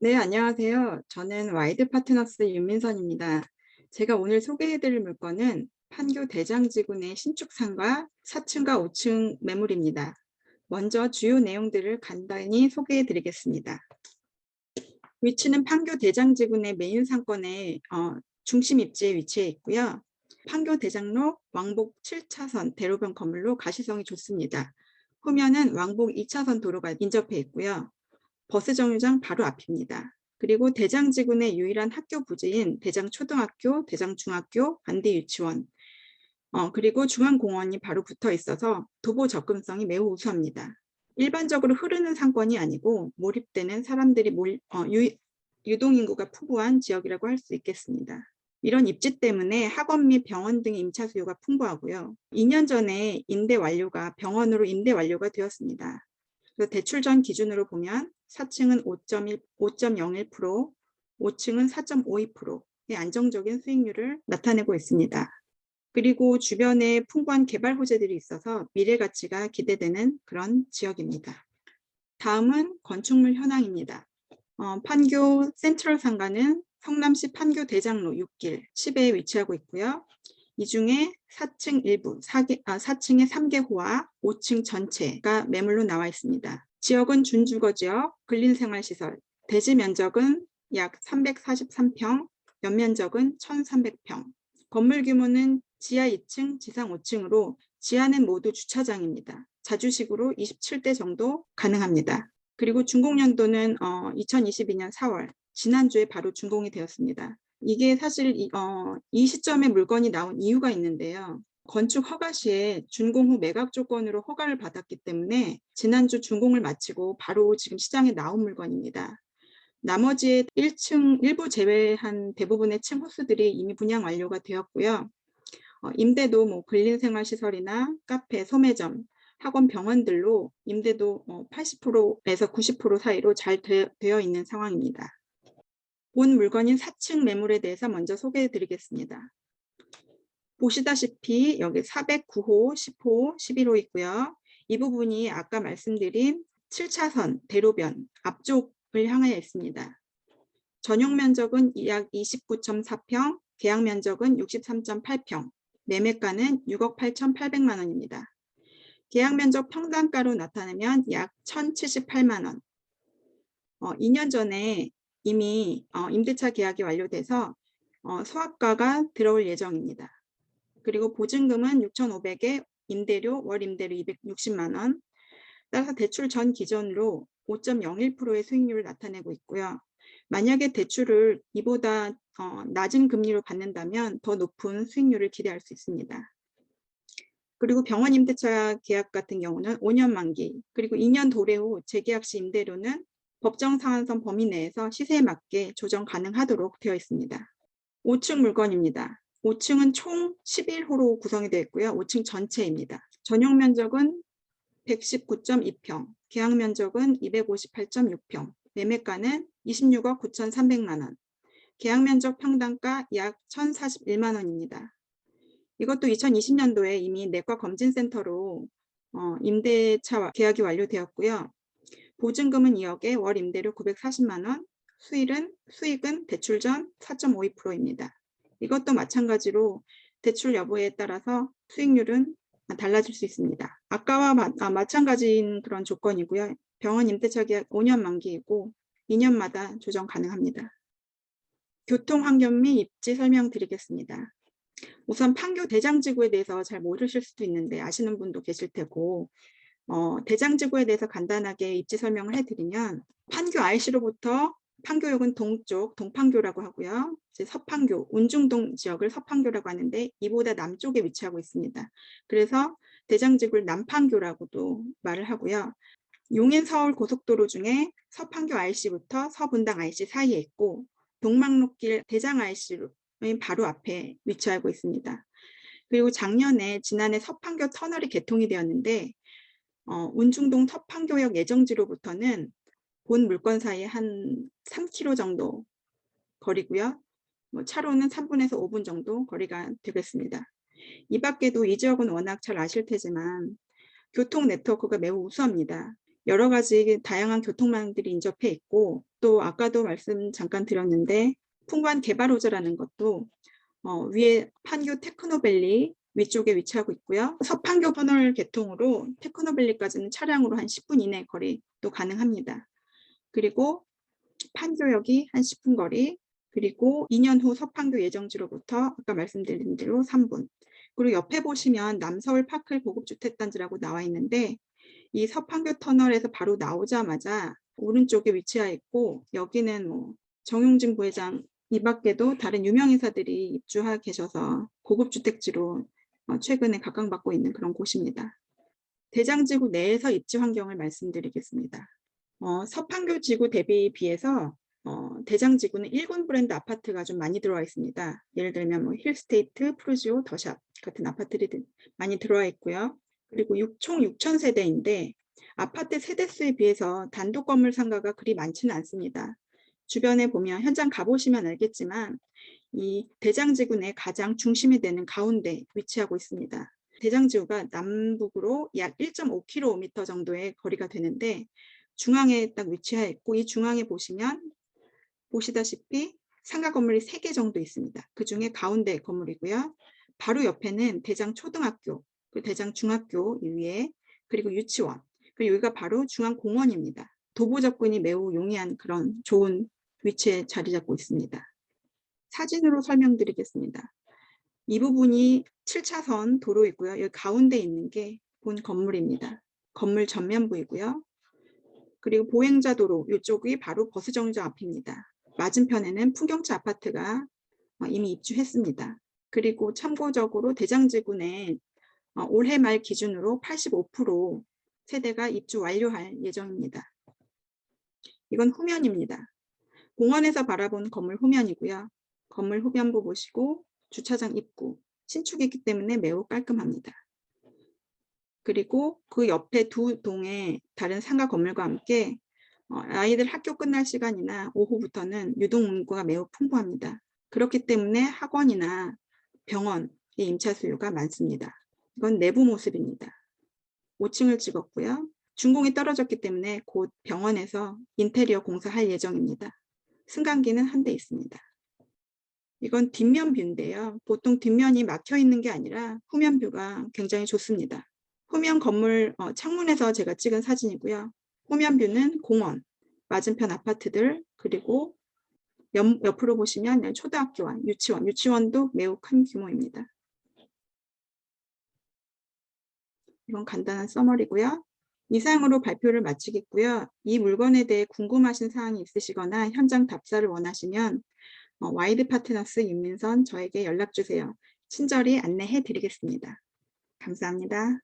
네, 안녕하세요. 저는 와이드 파트너스 윤민선입니다. 제가 오늘 소개해드릴 물건은 판교 대장지구 내 신축상가 4층과 5층 매물입니다. 먼저 주요 내용들을 간단히 소개해드리겠습니다. 위치는 판교 대장지구 내 메인 상권의 중심 입지에 위치해 있고요. 판교 대장로 왕복 7차선 대로변 건물로 가시성이 좋습니다. 후면은 왕복 2차선 도로가 인접해 있고요. 버스 정류장 바로 앞입니다. 그리고 대장지구 내 유일한 학교 부지인 대장초등학교, 대장중학교, 반대유치원, 그리고 중앙공원이 바로 붙어 있어서 도보 접근성이 매우 우수합니다. 일반적으로 흐르는 상권이 아니고 몰입되는 사람들이 유동인구가 풍부한 지역이라고 할 수 있겠습니다. 이런 입지 때문에 학원 및 병원 등의 임차 수요가 풍부하고요. 2년 전에 병원으로 임대 완료가 되었습니다. 그래서 대출 전 기준으로 보면 4층은 5.01%, 5층은 4.52%의 안정적인 수익률을 나타내고 있습니다. 그리고 주변에 풍부한 개발 호재들이 있어서 미래 가치가 기대되는 그런 지역입니다. 다음은 건축물 현황입니다. 판교 센트럴 상가는 성남시 판교 대장로 6길 10에 위치하고 있고요. 이 중에 4층 일부, 4층의 3개호와 5층 전체가 매물로 나와 있습니다. 지역은 준주거 지역, 근린생활시설, 대지 면적은 약 343평, 연면적은 1,300평. 건물 규모는 지하 2층, 지상 5층으로 지하는 모두 주차장입니다. 자주식으로 27대 정도 가능합니다. 그리고 준공연도는 2022년 4월, 지난주에 바로 준공이 되었습니다. 이게 사실 이 시점에 물건이 나온 이유가 있는데요. 건축 허가 시에 준공 후 매각 조건으로 허가를 받았기 때문에 지난주 준공을 마치고 바로 지금 시장에 나온 물건입니다. 나머지의 1층 일부 제외한 대부분의 층 호수들이 이미 분양 완료가 되었고요. 임대도 근린생활시설이나 카페, 소매점, 학원, 병원들로 임대도 80%에서 90% 사이로 잘 되어 있는 상황입니다. 본 물건인 4층 매물에 대해서 먼저 소개해 드리겠습니다. 보시다시피 여기 409호, 10호, 11호 있고요. 이 부분이 아까 말씀드린 7차선 대로변 앞쪽을 향해 있습니다. 전용 면적은 약 29.4평, 계약 면적은 63.8평, 매매가는 6억 8,800만 원입니다. 계약 면적 평당가로 나타내면 약 1,078만 원. 2년 전에 이미 임대차 계약이 완료돼서 소합가가 들어올 예정입니다. 그리고 보증금은 6,500에 임대료, 월 임대료 260만 원. 따라서 대출 전 기준으로 5.01%의 수익률을 나타내고 있고요. 만약에 대출을 이보다 낮은 금리로 받는다면 더 높은 수익률을 기대할 수 있습니다. 그리고 병원 임대차 계약 같은 경우는 5년 만기, 그리고 2년 도래 후 재계약 시 임대료는 법정 상한선 범위 내에서 시세에 맞게 조정 가능하도록 되어 있습니다. 5층 물건입니다. 5층은 총 11호로 구성이 되어 있고요. 5층 전체입니다. 전용 면적은 119.2평, 계약 면적은 258.6평, 매매가는 26억 9,300만 원, 계약 면적 평당가 약 1,041만 원입니다. 이것도 2020년도에 이미 내과 검진센터로 임대차 계약이 완료되었고요. 보증금은 2억에 월 임대료 940만 원, 수익은 대출 전 4.52%입니다. 이것도 마찬가지로 대출 여부에 따라서 수익률은 달라질 수 있습니다. 아까와 마찬가지인 그런 조건이고요. 병원 임대차 계약 5년 만기이고 2년마다 조정 가능합니다. 교통 환경 및 입지 설명드리겠습니다. 우선 판교 대장지구에 대해서 잘 모르실 수도 있는데 아시는 분도 계실 테고, 대장지구에 대해서 간단하게 입지 설명을 해드리면, 판교 IC로부터 판교역은 동쪽 동판교라고 하고요. 이제 서판교, 운중동 지역을 서판교라고 하는데 이보다 남쪽에 위치하고 있습니다. 그래서 대장지구를 남판교라고도 말을 하고요. 용인 서울 고속도로 중에 서판교 IC부터 서분당 IC 사이에 있고, 동막로길 대장 IC의 바로 앞에 위치하고 있습니다. 그리고 지난해 서판교 터널이 개통이 되었는데, 운중동 서판교역 예정지로부터는 본 물건 사이에 한 3km 정도 거리고요. 차로는 3분에서 5분 정도 거리가 되겠습니다. 이 밖에도 이 지역은 워낙 잘 아실 테지만 교통 네트워크가 매우 우수합니다. 여러 가지 다양한 교통망들이 인접해 있고, 또 아까도 말씀 잠깐 드렸는데 풍부한 개발 호재라는 것도 위에 판교 테크노밸리 위쪽에 위치하고 있고요. 서판교 터널 개통으로 테크노밸리까지는 차량으로 한 10분 이내 거리도 가능합니다. 그리고 판교역이 한 10분 거리, 그리고 2년 후 서판교 예정지로부터 아까 말씀드린 대로 3분. 그리고 옆에 보시면 남서울 파클 고급주택단지라고 나와 있는데, 이 서판교 터널에서 바로 나오자마자 오른쪽에 위치해 있고, 여기는 정용진 부회장 이 밖에도 다른 유명인사들이 입주하 계셔서 고급주택지로 최근에 각광받고 있는 그런 곳입니다. 대장지구 내에서 입지 환경을 말씀드리겠습니다. 서판교 지구 대비 비해서 대장지구는 1군 브랜드 아파트가 좀 많이 들어와 있습니다. 예를 들면 힐스테이트, 프루지오, 더샵 같은 아파트들이 많이 들어와 있고요. 그리고 총 6,000세대인데 아파트 세대수에 비해서 단독 건물 상가가 그리 많지는 않습니다. 주변에 보면 현장 가보시면 알겠지만 이 대장지구 내 가장 중심이 되는 가운데 위치하고 있습니다. 대장지구가 남북으로 약 1.5km 정도의 거리가 되는데 중앙에 딱 위치해 있고, 이 중앙에 보시다시피 상가 건물이 3개 정도 있습니다. 그 중에 가운데 건물이고요. 바로 옆에는 대장 초등학교, 대장 중학교 위에, 그리고 유치원, 그리고 여기가 바로 중앙공원입니다. 도보 접근이 매우 용이한 그런 좋은 위치에 자리 잡고 있습니다. 사진으로 설명드리겠습니다. 이 부분이 7차선 도로이고요. 여기 가운데 있는 게 본 건물입니다. 건물 전면부이고요. 그리고 보행자 도로 이쪽이 바로 버스정류장 앞입니다. 맞은편에는 풍경차 아파트가 이미 입주했습니다. 그리고 참고적으로 대장지구 내 올해 말 기준으로 85% 세대가 입주 완료할 예정입니다. 이건 후면입니다. 공원에서 바라본 건물 후면이고요. 건물 후면부 보시고 주차장 입구, 신축이기 때문에 매우 깔끔합니다. 그리고 그 옆에 두 동의 다른 상가 건물과 함께 아이들 학교 끝날 시간이나 오후부터는 유동인구가 매우 풍부합니다. 그렇기 때문에 학원이나 병원의 임차 수요가 많습니다. 이건 내부 모습입니다. 5층을 찍었고요. 준공이 떨어졌기 때문에 곧 병원에서 인테리어 공사할 예정입니다. 승강기는 한 대 있습니다. 이건 뒷면 뷰인데요. 보통 뒷면이 막혀 있는 게 아니라 후면 뷰가 굉장히 좋습니다. 후면 건물 창문에서 제가 찍은 사진이고요. 후면 뷰는 공원, 맞은편 아파트들, 그리고 옆으로 보시면 초등학교와 유치원도 매우 큰 규모입니다. 이건 간단한 서머리고요. 이상으로 발표를 마치겠고요. 이 물건에 대해 궁금하신 사항이 있으시거나 현장 답사를 원하시면 와이드 파트너스 윤민선 저에게 연락 주세요. 친절히 안내해 드리겠습니다. 감사합니다.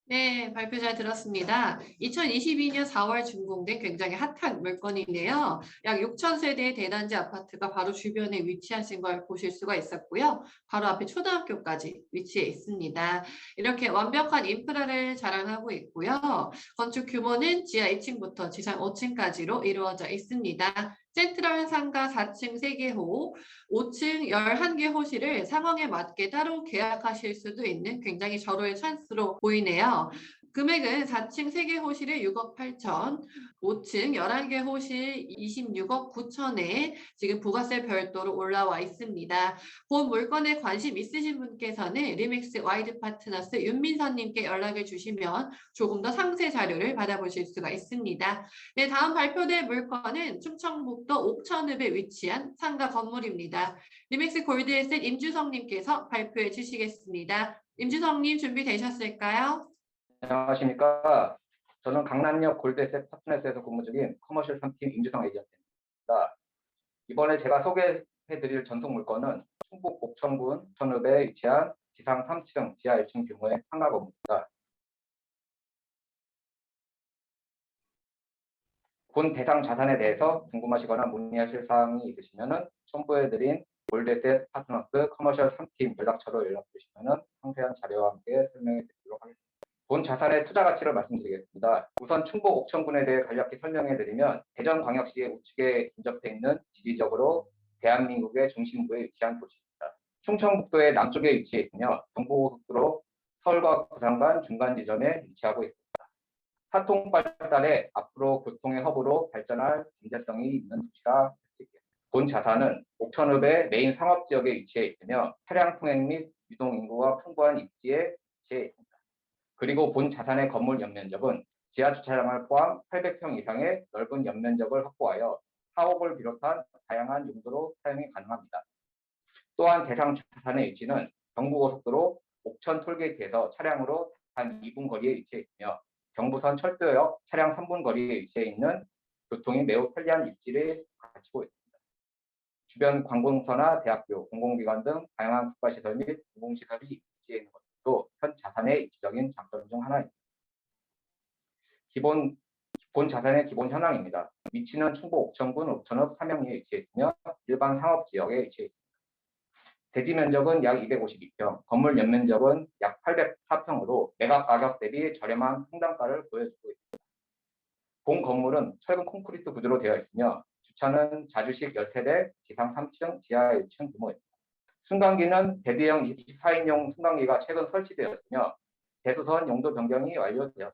네, 발표 잘 들었습니다. 2022년 4월 준공된 굉장히 핫한 물건인데요. 약 6천 세대의 대단지 아파트가 바로 주변에 위치하신 걸 보실 수가 있었고요. 바로 앞에 초등학교까지 위치해 있습니다. 이렇게 완벽한 인프라를 자랑하고 있고요. 건축 규모는 지하 2층부터 지상 5층까지로 이루어져 있습니다. 센트럴 상가 4층 3개 호, 5층 11개 호실을 상황에 맞게 따로 계약하실 수도 있는 굉장히 절호의 찬스로 보이네요. 금액은 4층 3개 호실에 6억 8천, 5층 11개 호실 26억 9천에 지금 부가세 별도로 올라와 있습니다. 본 물건에 관심 있으신 분께서는 리믹스 와이드 파트너스 윤민선님께 연락을 주시면 조금 더 상세 자료를 받아보실 수가 있습니다. 네, 다음 발표될 물건은 충청북도 옥천읍에 위치한 상가 건물입니다. 리믹스 골드에셋 임주성님께서 발표해 주시겠습니다. 임주성님 준비되셨을까요? 안녕하십니까. 저는 강남역 골드에셋 파트너스에서 근무 중인 커머셜 3팀 임주성 에이전트입니다. 이번에 제가 소개해드릴 전속 물건은 충북 옥천군 천읍에 위치한 지상 3층, 지하 1층 규모의 상가 건물입니다. 본 대상 자산에 대해서 궁금하시거나 문의하실 사항이 있으시면 첨부해드린 골드에셋 파트너스 커머셜 3팀 연락처로 연락 주시면 상세한 자료와 함께 설명해 드리도록 하겠습니다. 본 자산의 투자 가치를 말씀드리겠습니다. 우선 충북 옥천군에 대해 간략히 설명해드리면 대전광역시의 우측에 인접해 있는 지리적으로 대한민국의 중심부에 위치한 도시입니다. 충청북도의 남쪽에 위치해 있으며 경부고속도로 서울과 부산 간 중간 지점에 위치하고 있습니다. 사통 발달에 앞으로 교통의 허브로 발전할 잠재성이 있는 도시라 할 수 있겠습니다. 본 자산은 옥천읍의 메인 상업지역에 위치해 있으며 차량 통행 및 유동 인구가 풍부한 입지에 위치해 있습니다. 그리고 본 자산의 건물 연면적은 지하 주차장을 포함 800평 이상의 넓은 연면적을 확보하여 사업을 비롯한 다양한 용도로 사용이 가능합니다. 또한 대상 자산의 위치는 경부고속도로 옥천 톨게이트에서 차량으로 단 2분 거리에 위치해 있으며 경부선 철도역 차량 3분 거리에 위치해 있는 교통이 매우 편리한 입지를 갖추고 있습니다. 주변 관공서나 대학교, 공공기관 등 다양한 국가시설 및 공공시설이 위치해 있는 것도 현 자산의 입지적인 장점 중 하나입니다. 본 자산의 기본 현황입니다. 위치는 충북 옥천군 옥천읍 삼영리에 위치해 있으며 일반 상업지역에 위치해 있습니다. 대지 면적은 약 252평, 건물 연면적은 약 804평으로 매각 가격 대비 저렴한 상단가를 보여주고 있습니다. 본 건물은 철근 콘크리트 구조로 되어 있으며 주차는 자주식 10세대, 지상 3층, 지하 1층 규모입니다. 승강기는 대비형 24인용 승강기가 최근 설치되었으며 대수선 용도 변경이 완료되었습니다.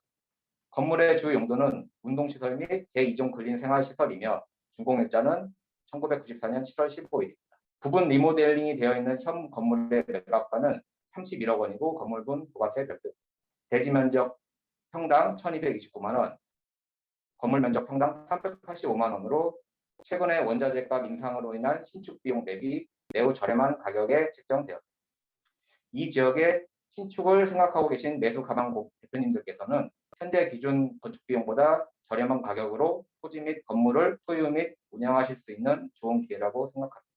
건물의 주 용도는 운동시설 및 제2종 근린생활시설이며 준공일자는 1994년 7월 15일입니다. 부분 리모델링이 되어 있는 현 건물의 매각가는 31억 원이고 건물분 부가세 별도. 대지 면적 평당 1,229만 원, 건물 면적 평당 385만 원으로 최근에 원자재값 인상으로 인한 신축 비용 대비 매우 저렴한 가격에 책정되었습니다. 이 지역에 신축을 생각하고 계신 매수 가방 대표님들께서는 현재 기준 건축 비용보다 저렴한 가격으로 토지 및 건물을 소유 및 운영하실 수 있는 좋은 기회라고 생각합니다.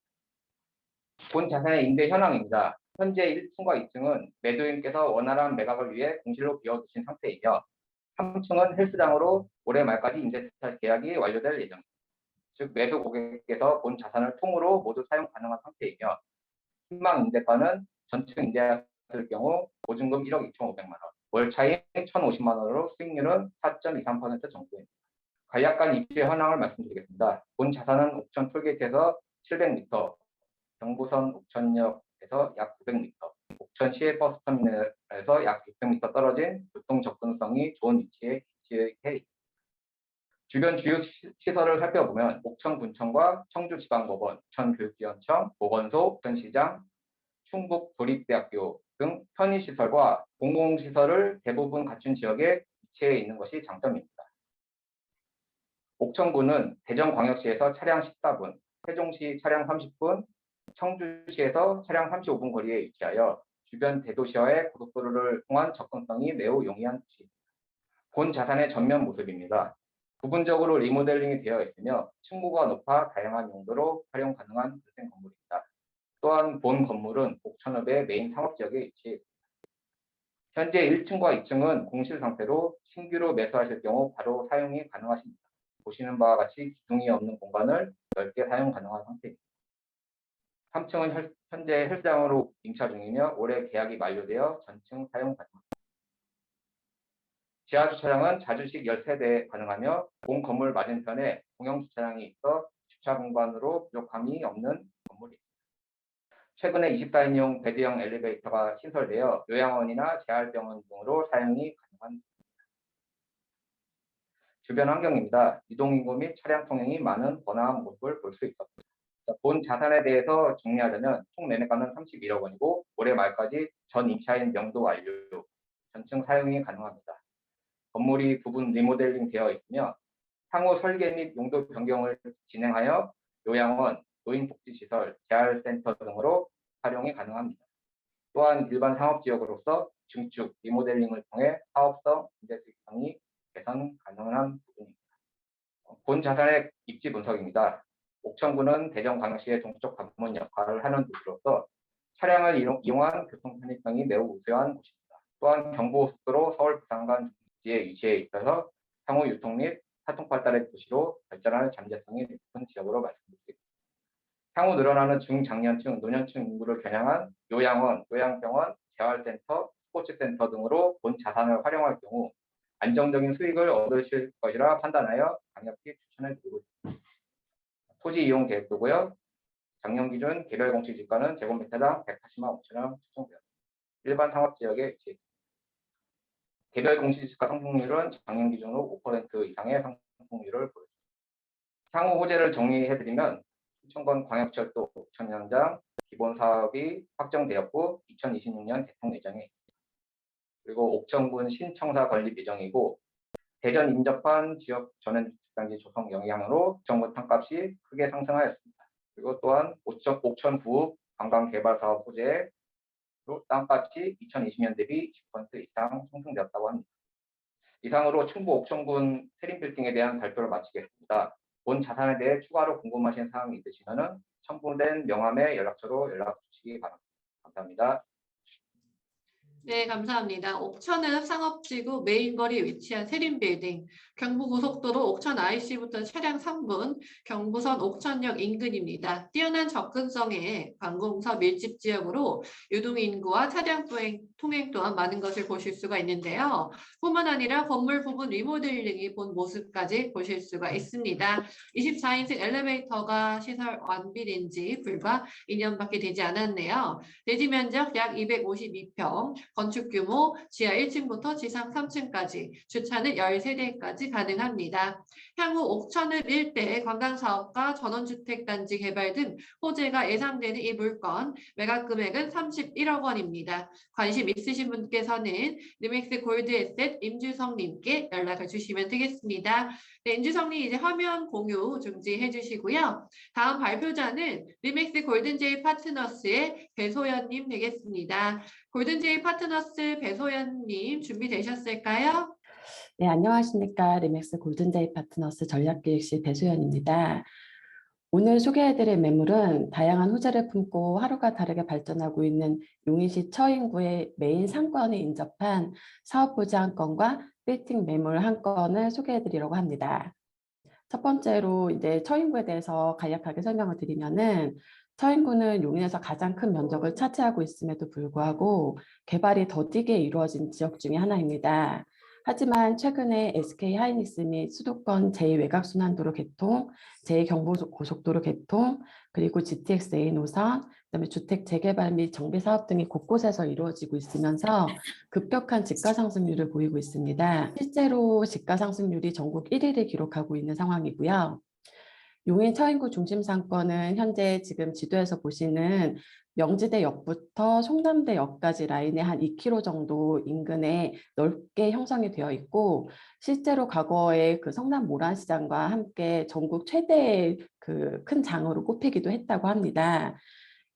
본 자산의 임대 현황입니다. 현재 1층과 2층은 매도인께서 원활한 매각을 위해 공실로 비워두신 상태이며 3층은 헬스장으로 올해 말까지 임대차 계약이 완료될 예정입니다. 즉 매도 고객께서 본 자산을 통으로 모두 사용 가능한 상태이며 희망 임대가는 전층 임대했을 경우 보증금 1억 2,500만 원, 월차임 1,050만 원으로 수익률은 4.23% 정도입니다. 간략한 입지 현황을 말씀드리겠습니다. 본 자산은 옥천 톨게이트에서 700m, 경부선 옥천역에서 약 900m, 옥천시외 버스터미널에서 약 600m 떨어진 교통 접근성이 좋은 위치에 위치해 있습니다. 주변 주요 시설을 살펴보면 옥천군청과 청주지방법원, 옥천교육지원청, 보건소, 옥천시장, 충북도립대학교 등 편의시설과 공공시설을 대부분 갖춘 지역에 위치해 있는 것이 장점입니다. 옥천군은 대전광역시에서 차량 14분, 세종시 차량 30분, 청주시에서 차량 35분 거리에 위치하여 주변 대도시와의 고속도로를 통한 접근성이 매우 용이한 도시입니다. 본 자산의 전면 모습입니다. 부분적으로 리모델링이 되어 있으며 층고가 높아 다양한 용도로 활용 가능한 주택 건물입니다. 또한 본 건물은 옥천읍의 메인 상업지역에 위치해 있습니다. 현재 1층과 2층은 공실 상태로 신규로 매수하실 경우 바로 사용이 가능하십니다. 보시는 바와 같이 기둥이 없는 공간을 넓게 사용 가능한 상태입니다. 3층은 현재 헬스장으로 임차 중이며 올해 계약이 만료되어 전층 사용 가능합니다. 지하 주차장은 자주식 13대 가능하며 본 건물 맞은편에 공영 주차장이 있어 주차 공간으로 부족함이 없는 건물입니다. 최근에 24인용 배대형 엘리베이터가 신설되어 요양원이나 재활병원 등으로 사용이 가능한 주변 환경입니다. 이동인구 및 차량 통행이 많은 번화한 모습을 볼 수 있습니다. 본 자산에 대해서 정리하자면 총 매매가는 31억 원이고 올해 말까지 전 임차인 명도 완료, 전층 사용이 가능합니다. 건물이 부분 리모델링 되어 있으며 향후 설계 및 용도 변경을 진행하여 요양원, 노인복지시설, 재활센터 등으로 활용이 가능합니다. 또한 일반 상업지역으로서 증축, 리모델링을 통해 사업성, 임대 수익성이 개선 가능한 부분입니다. 본 자산의 입지 분석입니다. 옥천구는 대전광역시의 동쪽 관문 역할을 하는 도시로서 차량을 이용한 교통 편의성이 매우 우수한 곳입니다. 또한 경부고속도로 서울 부산 간 지에 위치해 있어서 향후 유통 및 사통 발달의 도시로 발전할 잠재성이 높은 지역으로 말씀드릴 수 있습니다. 향후 늘어나는 중장년층, 노년층 인구를 겨냥한 요양원, 요양병원, 재활센터, 스포츠센터 등으로 본 자산을 활용할 경우 안정적인 수익을 얻으실 것이라 판단하여 강력히 추천해 드리고 있습니다. 토지 이용 계획도고요. 작년 기준 개별 공시 지가는 제곱미터당 180만 5천 원 책정되었습니다. 일반 상업지역에 위치해 있습니다. 개별 공시 지가 상승률은 작년 기준으로 5% 이상의 상승률을 보였습니다. 향후 호재를 정리해드리면 춘천권 광역철도 옥천현장 기본 사업이 확정되었고 2026년 개통 예정에 있습니다. 그리고 옥천군 신청사 건립 예정이고 대전 인접한 지역 전원주택단지 조성 영향으로 옥천군 땅값이 크게 상승하였습니다. 그리고 또한 옥천 구읍 관광개발 사업 호재로 땅값이 2020년 대비 10% 이상 상승되었다고 합니다. 이상으로 충북 옥천군 세림빌딩에 대한 발표를 마치겠습니다. 본 자산에 대해 추가로 궁금하신 사항이 있으시면 첨부된 명함의 연락처로 연락 주시기 바랍니다. 감사합니다. 네, 감사합니다. 옥천읍 상업지구 메인거리에 위치한 세림빌딩, 경부고속도로 옥천 IC부터 차량 3분, 경부선 옥천역 인근입니다. 뛰어난 접근성의 관공서 밀집 지역으로 유동인구와 차량 통행 또한 많은 것을 보실 수가 있는데요. 뿐만 아니라 건물 부분 리모델링이 본 모습까지 보실 수가 있습니다. 24인승 엘리베이터가 시설 완비된 지 불과 2년밖에 되지 않았네요. 대지 면적 약 252평, 건축 규모 지하 1층부터 지상 3층까지, 주차는 13대까지 가능합니다. 향후 옥천읍 일대 관광사업과 전원주택단지 개발 등 호재가 예상되는 이 물건, 매각 금액은 31억 원입니다. 관심 있으신 분께서는 리맥스 골드에셋 임주성님께 연락을 주시면 되겠습니다. 네, 임주성님 이제 화면 공유 중지해 주시고요. 다음 발표자는 리맥스 골든제이 파트너스의 배소연님 되겠습니다. 골든제이 파트너스 배소연님 준비되셨을까요? 네, 안녕하십니까. 리맥스 골든제이 파트너스 전략기획실 배소연입니다. 오늘 소개해드릴 매물은 다양한 호재를 품고 하루가 다르게 발전하고 있는 용인시 처인구의 메인 상권에 인접한 사업부지 한 건과 빌딩 매물 한 건을 소개해드리려고 합니다. 첫 번째로 이제 처인구에 대해서 간략하게 설명을 드리면은 처인구는 용인에서 가장 큰 면적을 차지하고 있음에도 불구하고 개발이 더디게 이루어진 지역 중에 하나입니다. 하지만 최근에 SK 하이닉스 및 수도권 제2외곽순환도로 개통, 제2경부고속도로 개통, 그리고 GTX-A 노선, 그다음에 주택 재개발 및 정비 사업 등이 곳곳에서 이루어지고 있으면서 급격한 집가 상승률을 보이고 있습니다. 실제로 집가 상승률이 전국 1위를 기록하고 있는 상황이고요. 용인 처인구 중심 상권은 현재 지금 지도에서 보시는 명지대역부터 송남대역까지 라인에 한 2km 정도 인근에 넓게 형성이 되어 있고, 실제로 과거에 그 성남 모란시장과 함께 전국 최대의 그 큰 장으로 꼽히기도 했다고 합니다.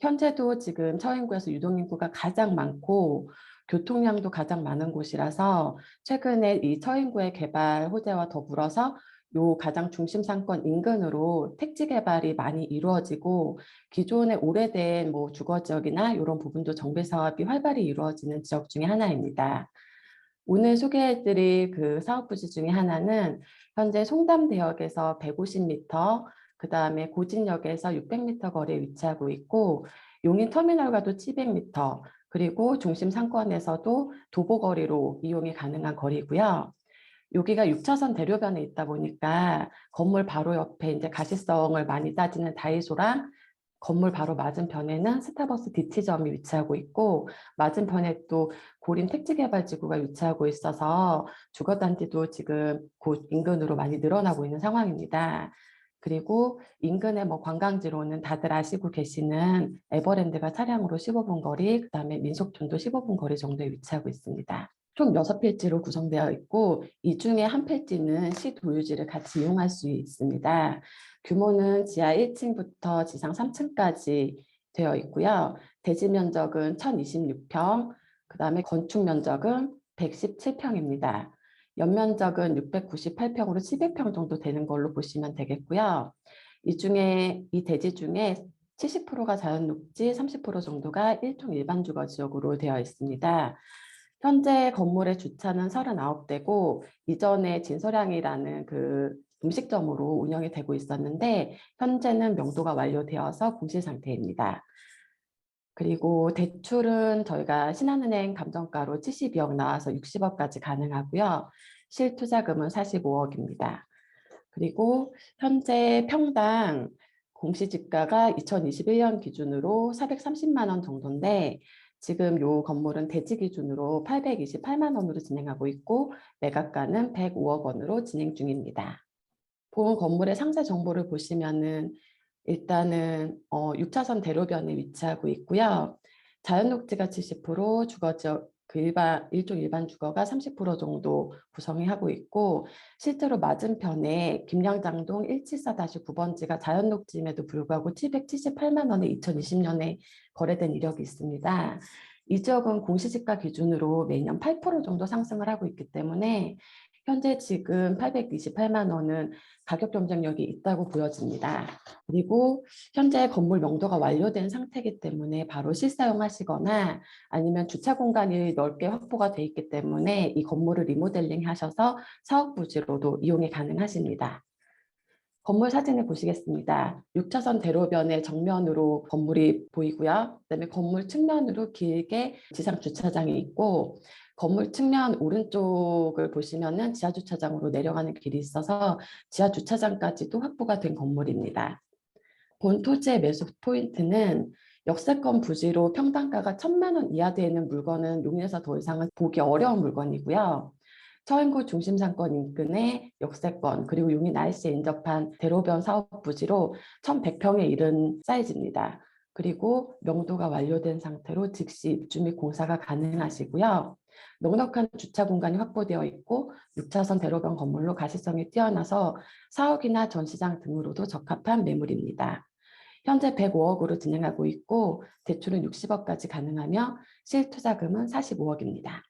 현재도 지금 처인구에서 유동인구가 가장 많고 교통량도 가장 많은 곳이라서 최근에 이 처인구의 개발 호재와 더불어서 요 가장 중심 상권 인근으로 택지 개발이 많이 이루어지고 기존의 오래된 뭐 주거 지역이나 이런 부분도 정비 사업이 활발히 이루어지는 지역 중에 하나입니다. 오늘 소개해드릴 그 사업 부지 중에 하나는 현재 송담대역에서 150m, 그 다음에 고진역에서 600m 거리에 위치하고 있고 용인터미널과도 700m, 그리고 중심 상권에서도 도보거리로 이용이 가능한 거리고요. 여기가 6차선 대로변에 있다 보니까 건물 바로 옆에 이제 가시성을 많이 따지는 다이소랑 건물 바로 맞은편에는 스타벅스 DT점이 위치하고 있고 맞은편에 또 고림 택지개발지구가 위치하고 있어서 주거단지도 지금 곧 인근으로 많이 늘어나고 있는 상황입니다. 그리고 인근의 뭐 관광지로는 다들 아시고 계시는 에버랜드가 차량으로 15분 거리, 그다음에 민속촌도 15분 거리 정도에 위치하고 있습니다. 총 6필지로 구성되어 있고 이 중에 한 필지는 시도유지를 같이 이용할 수 있습니다. 규모는 지하 1층부터 지상 3층까지 되어 있고요. 대지 면적은 1026평, 그 다음에 건축 면적은 117평입니다. 연면적은 698평으로 700평 정도 되는 걸로 보시면 되겠고요. 이 대지 중에 70%가 자연녹지, 30% 정도가 일종 일반 주거 지역으로 되어 있습니다. 현재 건물의 주차는 39대고 이전에 진서량이라는 그 음식점으로 운영이 되고 있었는데 현재는 명도가 완료되어서 공실 상태입니다. 그리고 대출은 저희가 신한은행 감정가로 72억 나와서 60억까지 가능하고요. 실투자금은 45억입니다. 그리고 현재 평당 공시지가가 2021년 기준으로 430만 원 정도인데 지금 이 건물은 대지 기준으로 828만 원으로 진행하고 있고 매각가는 105억 원으로 진행 중입니다. 본 건물의 상세 정보를 보시면은 일단은 6차선 대로변에 위치하고 있고요. 자연녹지가 70%, 주거지역 일종 일반 주거가 30% 정도 구성이 하고 있고 실제로 맞은편에 김양장동 174-9번지가 자연녹지임에도 불구하고 778만 원에 2020년에 거래된 이력이 있습니다. 이 지역은 공시지가 기준으로 매년 8% 정도 상승을 하고 있기 때문에 현재 지금 828만 원은 가격 경쟁력이 있다고 보여집니다. 그리고 현재 건물 명도가 완료된 상태이기 때문에 바로 실사용하시거나 아니면 주차 공간이 넓게 확보가 돼 있기 때문에 이 건물을 리모델링 하셔서 사업 부지로도 이용이 가능하십니다. 건물 사진을 보시겠습니다. 6차선 대로변의 정면으로 건물이 보이고요. 그다음에 건물 측면으로 길게 지상 주차장이 있고 건물 측면 오른쪽을 보시면은 지하 주차장으로 내려가는 길이 있어서 지하 주차장까지도 확보가 된 건물입니다. 본 토지의 매수 포인트는 역세권 부지로 평당가가 1,000만 원 이하 되는 물건은 용인에서 더 이상은 보기 어려운 물건이고요. 서인구 중심상권 인근의 역세권 그리고 용인 IC에 인접한 대로변 사업 부지로 1,100평에 이른 사이즈입니다. 그리고 명도가 완료된 상태로 즉시 입주 및 공사가 가능하시고요. 넉넉한 주차 공간이 확보되어 있고 6차선 대로변 건물로 가시성이 뛰어나서 사옥이나 전시장 등으로도 적합한 매물입니다. 현재 105억으로 진행하고 있고 대출은 60억까지 가능하며 실투자금은 45억입니다.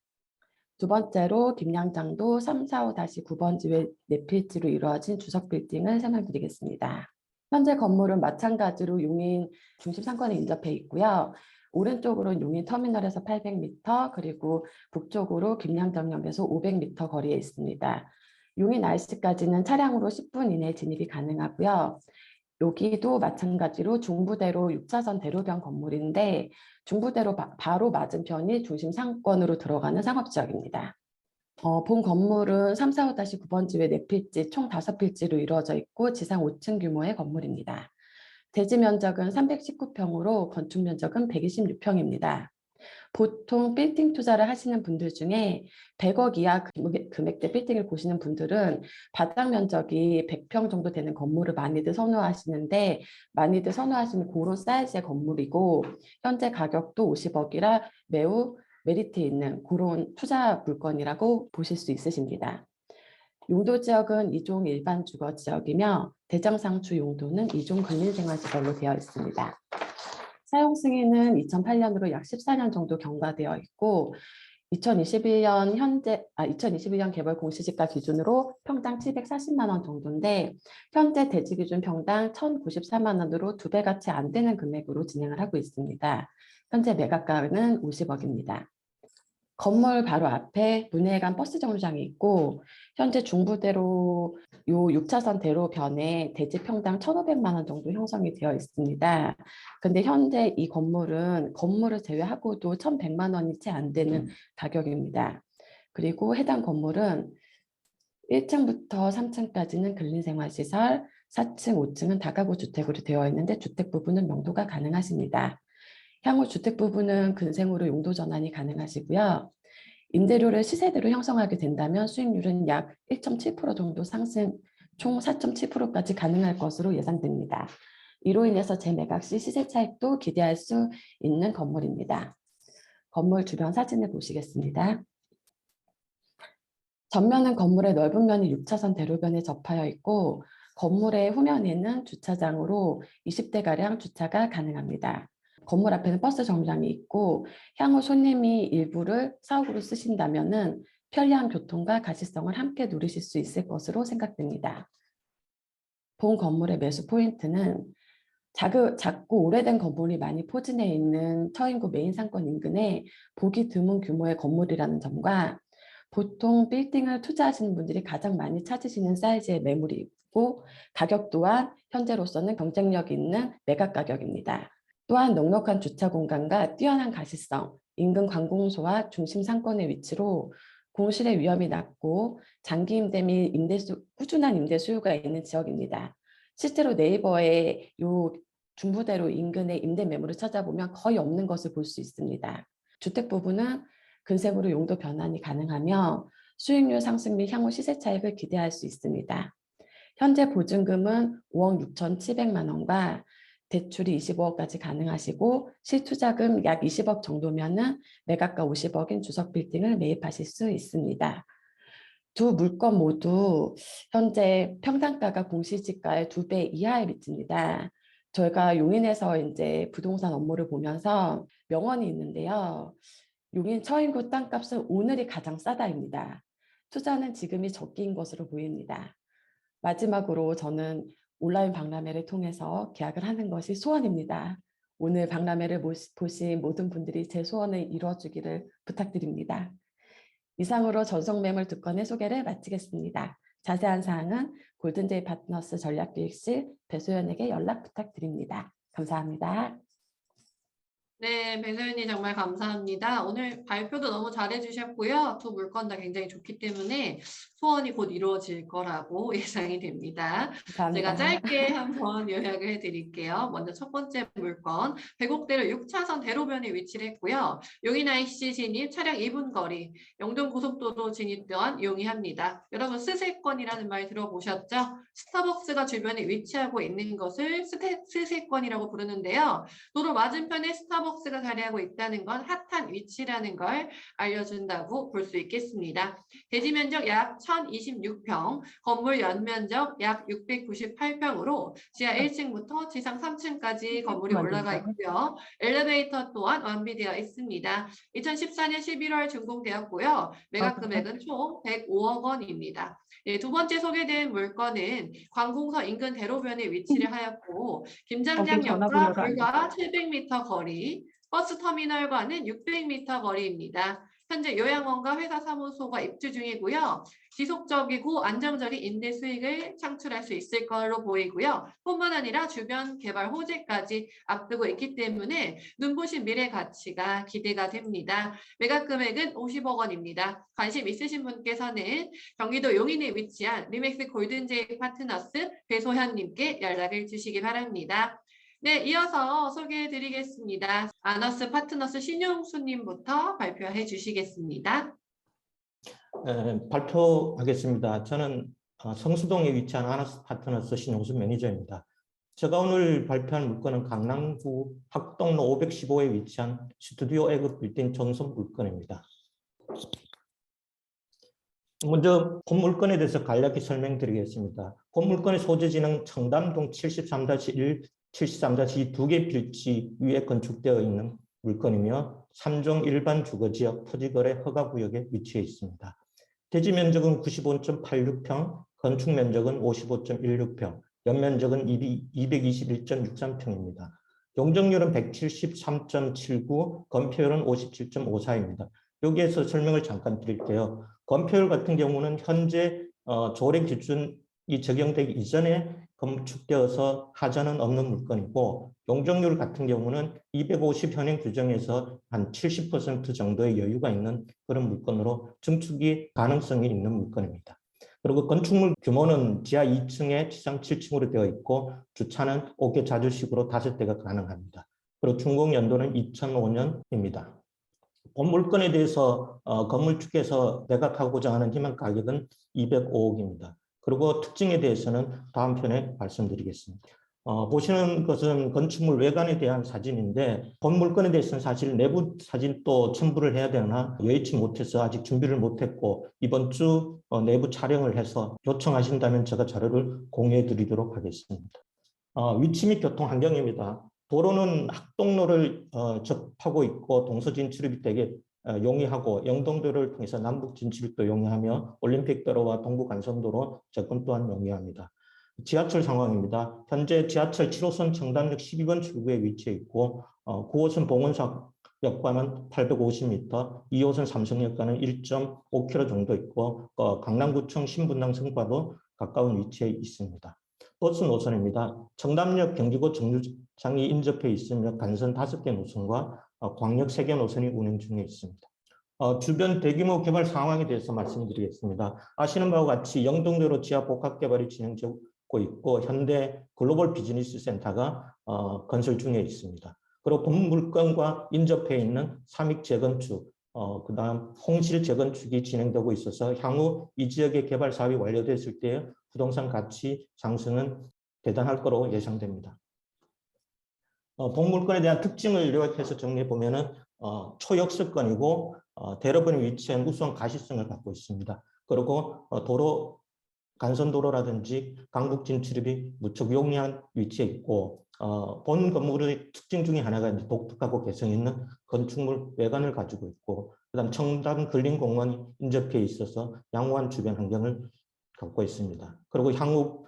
두 번째로 김양장도 345-9번지 외 4필지로 이루어진 주석 빌딩을 설명드리겠습니다. 현재 건물은 마찬가지로 용인 중심 상권에 인접해 있고요. 오른쪽으로는 용인 터미널에서 800m 그리고 북쪽으로 김양정역에서 500m 거리에 있습니다. 용인 IC까지는 차량으로 10분 이내 진입이 가능하고요. 여기도 마찬가지로 중부대로 6차선 대로변 건물인데 중부대로 바로 맞은편이 중심 상권으로 들어가는 상업지역입니다. 본 건물은 345-9번지 외 4필지 총 5필지로 이루어져 있고 지상 5층 규모의 건물입니다. 대지 면적은 319평으로 건축 면적은 126평입니다. 보통 빌딩 투자를 하시는 분들 중에 100억 이하 금액대 빌딩을 보시는 분들은 바닥 면적이 100평 정도 되는 건물을 많이들 선호하시는데 많이들 선호하시는 그런 사이즈의 건물이고 현재 가격도 50억이라 매우 메리트 있는 그런 투자 물건이라고 보실 수 있으십니다. 용도 지역은 2종 일반 주거 지역이며 대정상추 용도는 2종 근린생활시설로 되어 있습니다. 사용 승인은 2008년으로 약 14년 정도 경과되어 있고 2021년 개발 공시지가 기준으로 평당 740만 원 정도인데 현재 대지 기준 평당 1,094만 원으로 2배가 채 안 되는 금액으로 진행을 하고 있습니다. 현재 매각가는 50억입니다. 건물 바로 앞에 문예관 버스 정류장이 있고 현재 중부대로 요 6차선 대로변에 대지 평당 1,500만 원 정도 형성이 되어 있습니다. 근데 현재 이 건물은 건물을 제외하고도 1,100만 원이 채 안 되는 가격입니다. 그리고 해당 건물은 1층부터 3층까지는 근린생활시설, 4층, 5층은 다가구 주택으로 되어 있는데 주택 부분은 명도가 가능하십니다. 향후 주택 부분은 근생으로 용도 전환이 가능하시고요. 임대료를 시세대로 형성하게 된다면 수익률은 약 1.7% 정도 상승, 총 4.7%까지 가능할 것으로 예상됩니다. 이로 인해서 재매각 시 시세 차익도 기대할 수 있는 건물입니다. 건물 주변 사진을 보시겠습니다. 전면은 건물의 넓은 면이 6차선 대로변에 접하여 있고 건물의 후면에는 주차장으로 20대가량 주차가 가능합니다. 건물 앞에는 버스 정류장이 있고 향후 손님이 일부를 사옥으로 쓰신다면은 편리한 교통과 가시성을 함께 누리실 수 있을 것으로 생각됩니다. 본 건물의 매수 포인트는 작고 오래된 건물이 많이 포진해 있는 처인구 메인 상권 인근에 보기 드문 규모의 건물이라는 점과 보통 빌딩을 투자하시는 분들이 가장 많이 찾으시는 사이즈의 매물이 있고 가격 또한 현재로서는 경쟁력 있는 매각 가격입니다. 또한 넉넉한 주차 공간과 뛰어난 가시성, 인근 관공서와 중심 상권의 위치로 공실의 위험이 낮고 장기 임대 및 꾸준한 임대 수요가 있는 지역입니다. 실제로 네이버에 요 중부대로 인근의 임대 매물을 찾아보면 거의 없는 것을 볼 수 있습니다. 주택 부분은 근생으로 용도 변환이 가능하며 수익률 상승 및 향후 시세 차익을 기대할 수 있습니다. 현재 보증금은 5억 6,700만 원과 대출이 25억까지 가능하시고 실투자금 약 20억 정도면은 매각가 50억인 주석 빌딩을 매입하실 수 있습니다. 두 물건 모두 현재 평당가가 공시지가의 2배 이하에 위치입니다. 저희가 용인에서 이제 부동산 업무를 보면서 명언이 있는데요. 용인 처인구 땅값은 오늘이 가장 싸다입니다. 투자는 지금이 적기인 것으로 보입니다. 마지막으로 저는 온라인 박람회를 통해서 계약을 하는 것이 소원입니다. 오늘 박람회를 보신 모든 분들이 제 소원을 이루어주기를 부탁드립니다. 이상으로 전성매물 2건의 소개를 마치겠습니다. 자세한 사항은 골든제이 파트너스 전략기획실 배소연에게 연락 부탁드립니다. 감사합니다. 네, 배소연님 정말 감사합니다. 오늘 발표도 너무 잘해주셨고요. 두 물건 다 굉장히 좋기 때문에 소원이 곧 이루어질 거라고 예상이 됩니다. 감사합니다. 제가 짧게 한번 요약을 해드릴게요. 먼저 첫 번째 물건, 배곡대로 6차선 대로변에 위치를 했고요. 용인 IC 진입 차량 2분 거리, 영동 고속도로 진입 또한 용이합니다. 여러분 스세권이라는 말 들어보셨죠? 스타벅스가 주변에 위치하고 있는 것을 스세권이라고 부르는데요. 도로 맞은편에 스타벅스가 자리하고 있다는 건 핫한 위치라는 걸 알려준다고 볼 수 있겠습니다. 대지 면적 약 1,026평, 건물 연면적 약 698평으로 지하 1층부터 지상 3층까지 건물이 올라가 있고요. 엘리베이터 또한 완비되어 있습니다. 2014년 11월 준공되었고요. 매각 금액은 총 105억 원입니다. 네, 두 번째 소개된 물건은 관공서 인근 대로변에 위치를 하였고 김장장역과 불과 700m 거리, 버스터미널과는 600m 거리입니다. 현재 요양원과 회사 사무소가 입주 중이고요. 지속적이고 안정적인 임대 수익을 창출할 수 있을 걸로 보이고요. 뿐만 아니라 주변 개발 호재까지 앞두고 있기 때문에 눈부신 미래 가치가 기대가 됩니다. 매각 금액은 50억 원입니다. 관심 있으신 분께서는 경기도 용인에 위치한 리맥스 골든제이 파트너스 배소현님께 연락을 주시기 바랍니다. 네, 이어서 소개해드리겠습니다. 아너스 파트너스 신용수님부터 발표해 주시겠습니다. 발표하겠습니다. 저는 성수동에 위치한 아너스 파트너스 신용수 매니저입니다. 제가 오늘 발표한 물건은 강남구 학동로 515에 위치한 스튜디오 애급 빌딩 전선 물건입니다. 먼저 본 물건에 대해서 간략히 설명드리겠습니다. 본 물건의 소재지는 청담동 73-1, 73-2 두 개 필지 위에 건축되어 있는 물건이며 3종 일반 주거지역 토지거래 허가구역에 위치해 있습니다. 대지 면적은 95.86평, 건축 면적은 55.16평, 연면적은 221.63평입니다. 용적률은 173.79, 건폐율은 57.54입니다. 여기에서 설명을 잠깐 드릴게요. 건폐율 같은 경우는 현재 조례 기준이 적용되기 이전에 건축되어서 하자는 없는 물건이고, 용적률 같은 경우는 250 현행 규정에서 한 70% 정도의 여유가 있는 그런 물건으로 증축이 가능성이 있는 물건입니다. 그리고 건축물 규모는 지하 2층에 지상 7층으로 되어 있고, 주차는 5개 자주식으로 5대가 가능합니다. 그리고 준공 연도는 2005년입니다. 본 물건에 대해서 건물주께서 매각하고자 하는 희망 가격은 205억입니다. 그리고 특징에 대해서는 다음 편에 말씀드리겠습니다. 보시는 것은 건축물 외관에 대한 사진인데, 본 물건에 대해서는 사실 내부 사진도 첨부를 해야 되나 여의치 못해서 아직 준비를 못했고, 이번 주 내부 촬영을 해서 요청하신다면 제가 자료를 공유해 드리도록 하겠습니다. 위치 및 교통 환경입니다. 도로는 학동로를 접하고 있고 동서 진출입이 되게 용이하고, 영동도로를 통해서 남북 진출입도 용이하며 올림픽도로와 동부간선도로 접근 또한 용이합니다. 지하철 상황입니다. 현재 지하철 7호선 청담역 12번 출구에 위치해 있고, 9호선 봉은사역과는 850m, 2호선 삼성역과는 1.5km 정도 있고, 강남구청 신분당 성과도 가까운 위치에 있습니다. 버스 노선입니다. 청담역 경기고 정류장이 인접해 있으며 간선 5개 노선과 광역 3개 노선이 운행 중에 있습니다. 주변 대규모 개발 상황에 대해서 말씀드리겠습니다. 아시는 바와 같이 영동도로 지하 복합 개발이 진행되고 있고, 현대 글로벌 비즈니스 센터가 건설 중에 있습니다. 그리고 본 물건과 인접해 있는 삼익 재건축, 그다음 홍실 재건축이 진행되고 있어서 향후 이 지역의 개발 사업이 완료됐을 때 부동산 가치 상승은 대단할 거로 예상됩니다. 본 물건에 대한 특징을 요약해서 정리해 보면은 초역세권이고, 대로변에 위치한 우수한 가시성을 갖고 있습니다. 그리고 도로 간선도로라든지 강북 진출입이 무척 용이한 위치에 있고, 본 건물의 특징 중에 하나가 이제 독특하고 개성 있는 건축물 외관을 가지고 있고, 그다음 청담 근린공원이 인접해 있어서 양호한 주변 환경을 갖고 있습니다. 그리고 향후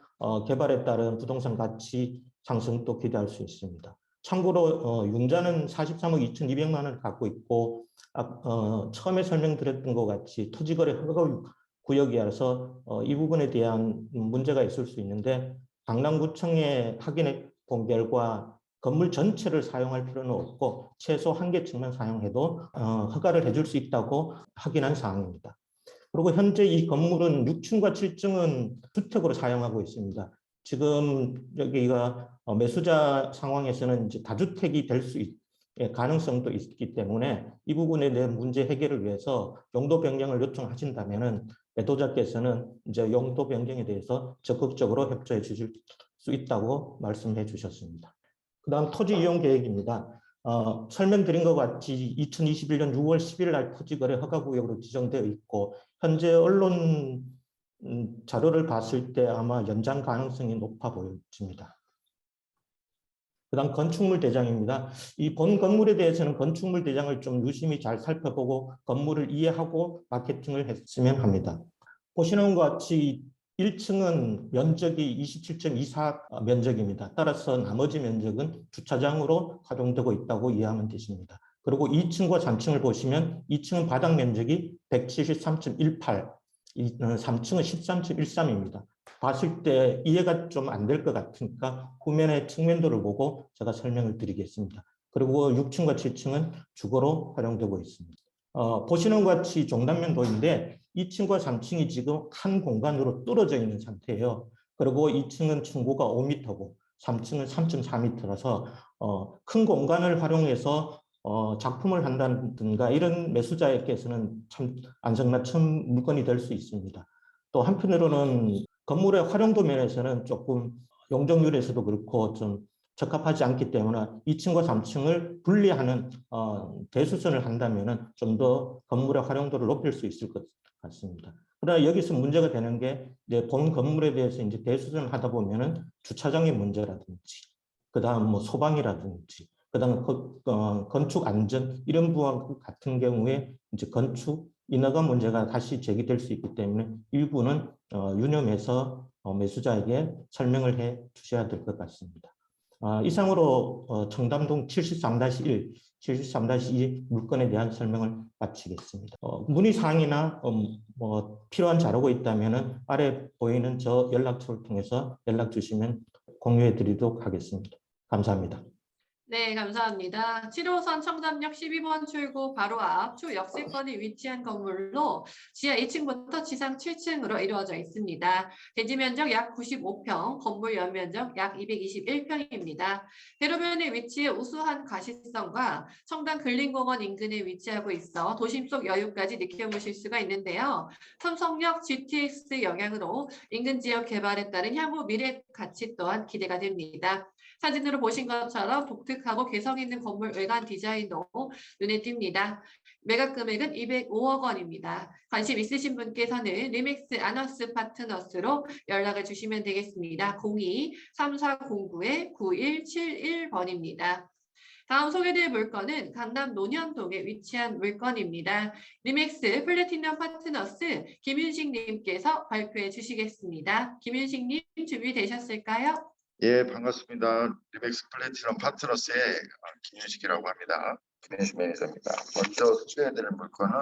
개발에 따른 부동산 가치 상승도 기대할 수 있습니다. 참고로 융자는 43억 2,200만 원을 갖고 있고, 처음에 설명드렸던 것 같이 토지거래 허가 구역이라서 이 부분에 대한 문제가 있을 수 있는데, 강남구청에 확인해 본 결과 건물 전체를 사용할 필요는 없고 최소 1개층만 사용해도 허가를 해줄 수 있다고 확인한 사항입니다. 그리고 현재 이 건물은 6층과 7층은 주택으로 사용하고 있습니다. 지금 여기가 매수자 상황에서는 이제 다주택이 될 수 있는 가능성도 있기 때문에 이 부분에 대한 문제 해결을 위해서 용도 변경을 요청하신다면은 매도자께서는 이제 용도 변경에 대해서 적극적으로 협조해 주실 수 있다고 말씀해 주셨습니다. 그다음 토지 이용 계획입니다. 설명드린 것 같이 2021년 6월 10일 날 토지거래 허가구역으로 지정되어 있고, 현재 언론 자료를 봤을 때 아마 연장 가능성이 높아 보입니다. 그다음 건축물 대장입니다. 이 본 건물에 대해서는 건축물 대장을 좀 유심히 잘 살펴보고 건물을 이해하고 마케팅을 했으면 합니다. 보시는 것 같이 1층은 면적이 27.24 면적입니다. 따라서 나머지 면적은 주차장으로 활용되고 있다고 이해하면 되십니다. 그리고 2층과 3층을 보시면 2층은 바닥 면적이 173.18, 3층은 13.13입니다. 봤을 때 이해가 좀 안 될 것 같으니까 후면의 측면도를 보고 제가 설명을 드리겠습니다. 그리고 6층과 7층은 주거로 활용되고 있습니다. 보시는 것 같이 종단면도인데 2층과 3층이 지금 한 공간으로 뚫어져 있는 상태예요. 그리고 2층은 층고가 5m고 3층은 3.4m라서 큰 공간을 활용해서 작품을 한다든가 이런 매수자에게서는 참 안성맞춤 물건이 될 수 있습니다. 또 한편으로는 건물의 활용도 면에서는 조금 용적률에서도 그렇고 좀 적합하지 않기 때문에 2층과 3층을 분리하는 대수선을 한다면 좀 더 건물의 활용도를 높일 수 있을 것 같습니다. 그러나 여기서 문제가 되는 게 이제 본 건물에 대해서 이제 대수선을 하다 보면은 주차장의 문제라든지, 그다음 뭐 소방이라든지 그다음 건축 안전 이런 부분 같은 경우에 이제 건축 인허가 문제가 다시 제기될 수 있기 때문에 일부는 유념해서 매수자에게 설명을 해 주셔야 될 것 같습니다. 이상으로 청담동 73-1, 73-2 물건에 대한 설명을 마치겠습니다. 문의 사항이나 뭐 필요한 자료가 있다면 아래 보이는 저 연락처를 통해서 연락 주시면 공유해 드리도록 하겠습니다. 감사합니다. 네, 감사합니다. 7호선 청담역 12번 출구 바로 앞 초역세권에 위치한 건물로 지하 2층부터 지상 7층으로 이루어져 있습니다. 대지 면적 약 95평, 건물 연면적 약 221평입니다. 대로변에 위치해 우수한 가시성과 청담 근린공원 인근에 위치하고 있어 도심 속 여유까지 느껴보실 수가 있는데요. 삼성역 GTX 영향으로 인근 지역 개발에 따른 향후 미래 가치 또한 기대가 됩니다. 사진으로 보신 것처럼 독특하고 개성 있는 건물 외관 디자인도 눈에 띕니다. 매각 금액은 205억 원입니다. 관심 있으신 분께서는 리맥스 아너스 파트너스로 연락을 주시면 되겠습니다. 02-3409-9171번입니다. 다음 소개될 물건은 강남 논현동에 위치한 물건입니다. 리맥스 플래티넘 파트너스 김윤식 님께서 발표해 주시겠습니다. 김윤식 님 준비되셨을까요? 예, 반갑습니다. 리맥스 플래티넘 파트너스의 김윤식이라고 합니다. 김윤식 매니저입니다. 먼저 소개해드릴 물건은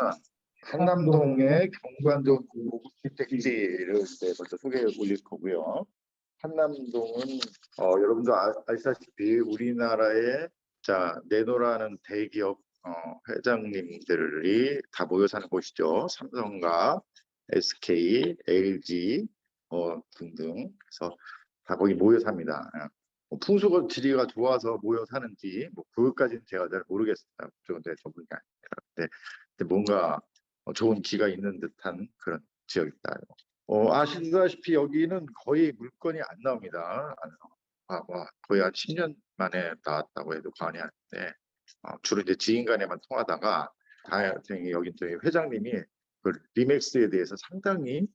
한남동의 경관동 고급 주택지를 먼저 소개해 올릴 거고요. 한남동은 여러분도 아시다시피 우리나라의 네노라는 대기업 회장님들이 다 모여 사는 곳이죠. 삼성과 SK, LG 등등. 그래서 다 거기 모여 삽니다. 풍수가 지리가 좋아서 모여 사는지 그것까지는 제가 잘 모르겠습니다. 그런데 전문이 아니라. 근데 뭔가 좋은 기가 있는 듯한 그런 지역이다. 아시다시피 여기는 거의 물건이 안 나옵니다. 거의 한 10년 만에 나왔다고 해도 과언이 아닌데 주로 이제 지인 간에만 통하다가 다행히 여기 회장님이 그 리맥스에 대해서 상당히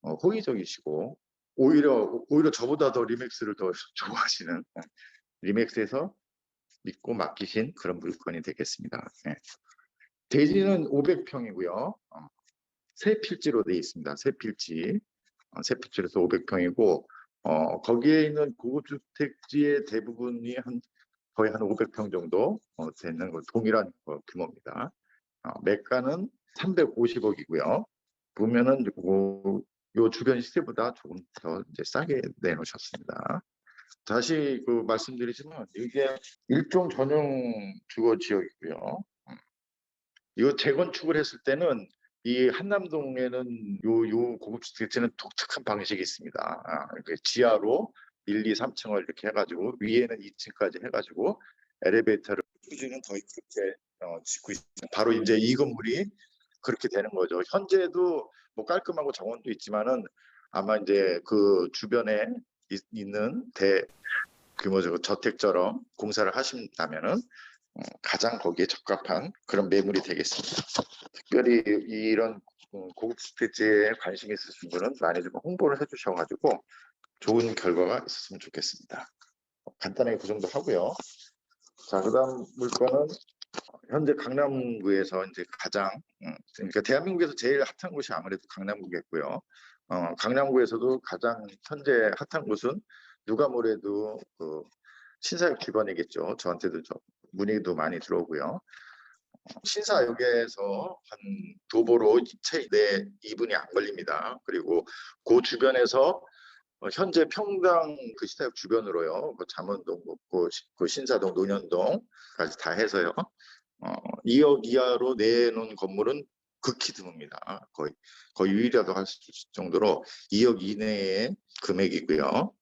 호의적이시고 오히려 저보다 더 리맥스를 더 좋아하시는 리맥스에서 믿고 맡기신 그런 물건이 되겠습니다. 네. 대지는 500평이고요. 세 필지로 되어 있습니다. 세 필지로서 500평이고 거기에 있는 고급주택지의 대부분이 거의 한 500평 정도 되는 동일한 규모입니다. 매가는 350억이고요. 보면은 요 주변 시세보다 조금 더 이제 싸게 내놓으셨습니다. 다시 말씀드리지만 이게 일종 전용 주거 지역이고요. 이거 재건축을 했을 때는 이 한남동에는 요 고급주택지는 독특한 방식이 있습니다. 지하로 1, 2, 3층을 이렇게 해가지고 위에는 2층까지 해가지고 엘리베이터를 표지는 거의 그렇게 짓고 있습니다. 바로 이제 이 건물이 그렇게 되는 거죠. 현재도 뭐 깔끔하고 정원도 있지만은 아마 이제 그 주변에 있는 대규모적 저택처럼 공사를 하신다면은 가장 거기에 적합한 그런 매물이 되겠습니다. 특별히 이런 고급 주택지에 관심이 있으신 분은 많이 좀 홍보를 해주셔가지고 좋은 결과가 있었으면 좋겠습니다. 간단하게 그 정도 하고요. 자, 그다음 물건은 현재 강남구에서 이제 가장 그러니까 대한민국에서 제일 핫한 곳이 아무래도 강남구겠고요. 강남구에서도 가장 현재 핫한 곳은 누가 뭐래도 그 신사역 주변이겠죠. 저한테도 문의도 많이 들어오고요. 신사역에서 한 도보로 채 2분이 안 걸립니다. 그리고 그 주변에서 현재 평당 그 신사역 주변으로요. 그 잠원동, 그 신사동, 논현동까지 다 해서요. 2억 이하로 내놓은 건물은 극히 드뭅니다. 거의 유일하다고 할 수 있을 정도로 2억 이내의 금액이고요.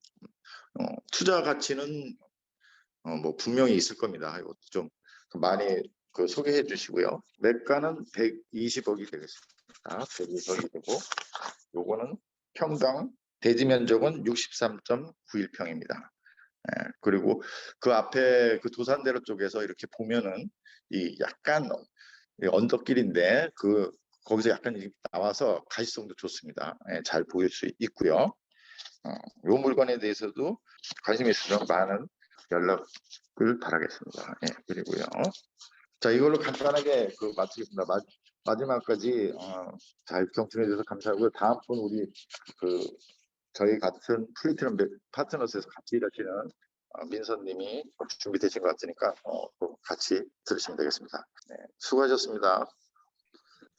투자 가치는 뭐 분명히 있을 겁니다. 이것도 좀 많이 소개해 주시고요. 매가는 120억이 되겠습니다. 120억이 되고 요거는 평당 대지 면적은 63.91평입니다. 그리고 그 앞에 그 도산대로 쪽에서 이렇게 보면은 이 약간 언덕길인데 거기서 약간 나와서 가시성도 좋습니다. 잘 보일 수 있고요. 이 물건에 대해서도 관심 있으면 많은 연락 바라겠습니다. 예, 그리고요. 자, 이걸로 간단하게 마치겠습니다. 마지막까지 잘 경청해 주셔서 감사하고요. 다음 분 우리 저희 같은 플래티넘 파트너스에서 같이 일하시는 민선님이 준비되신 것 같으니까 또 같이 들으시면 되겠습니다. 네, 수고하셨습니다.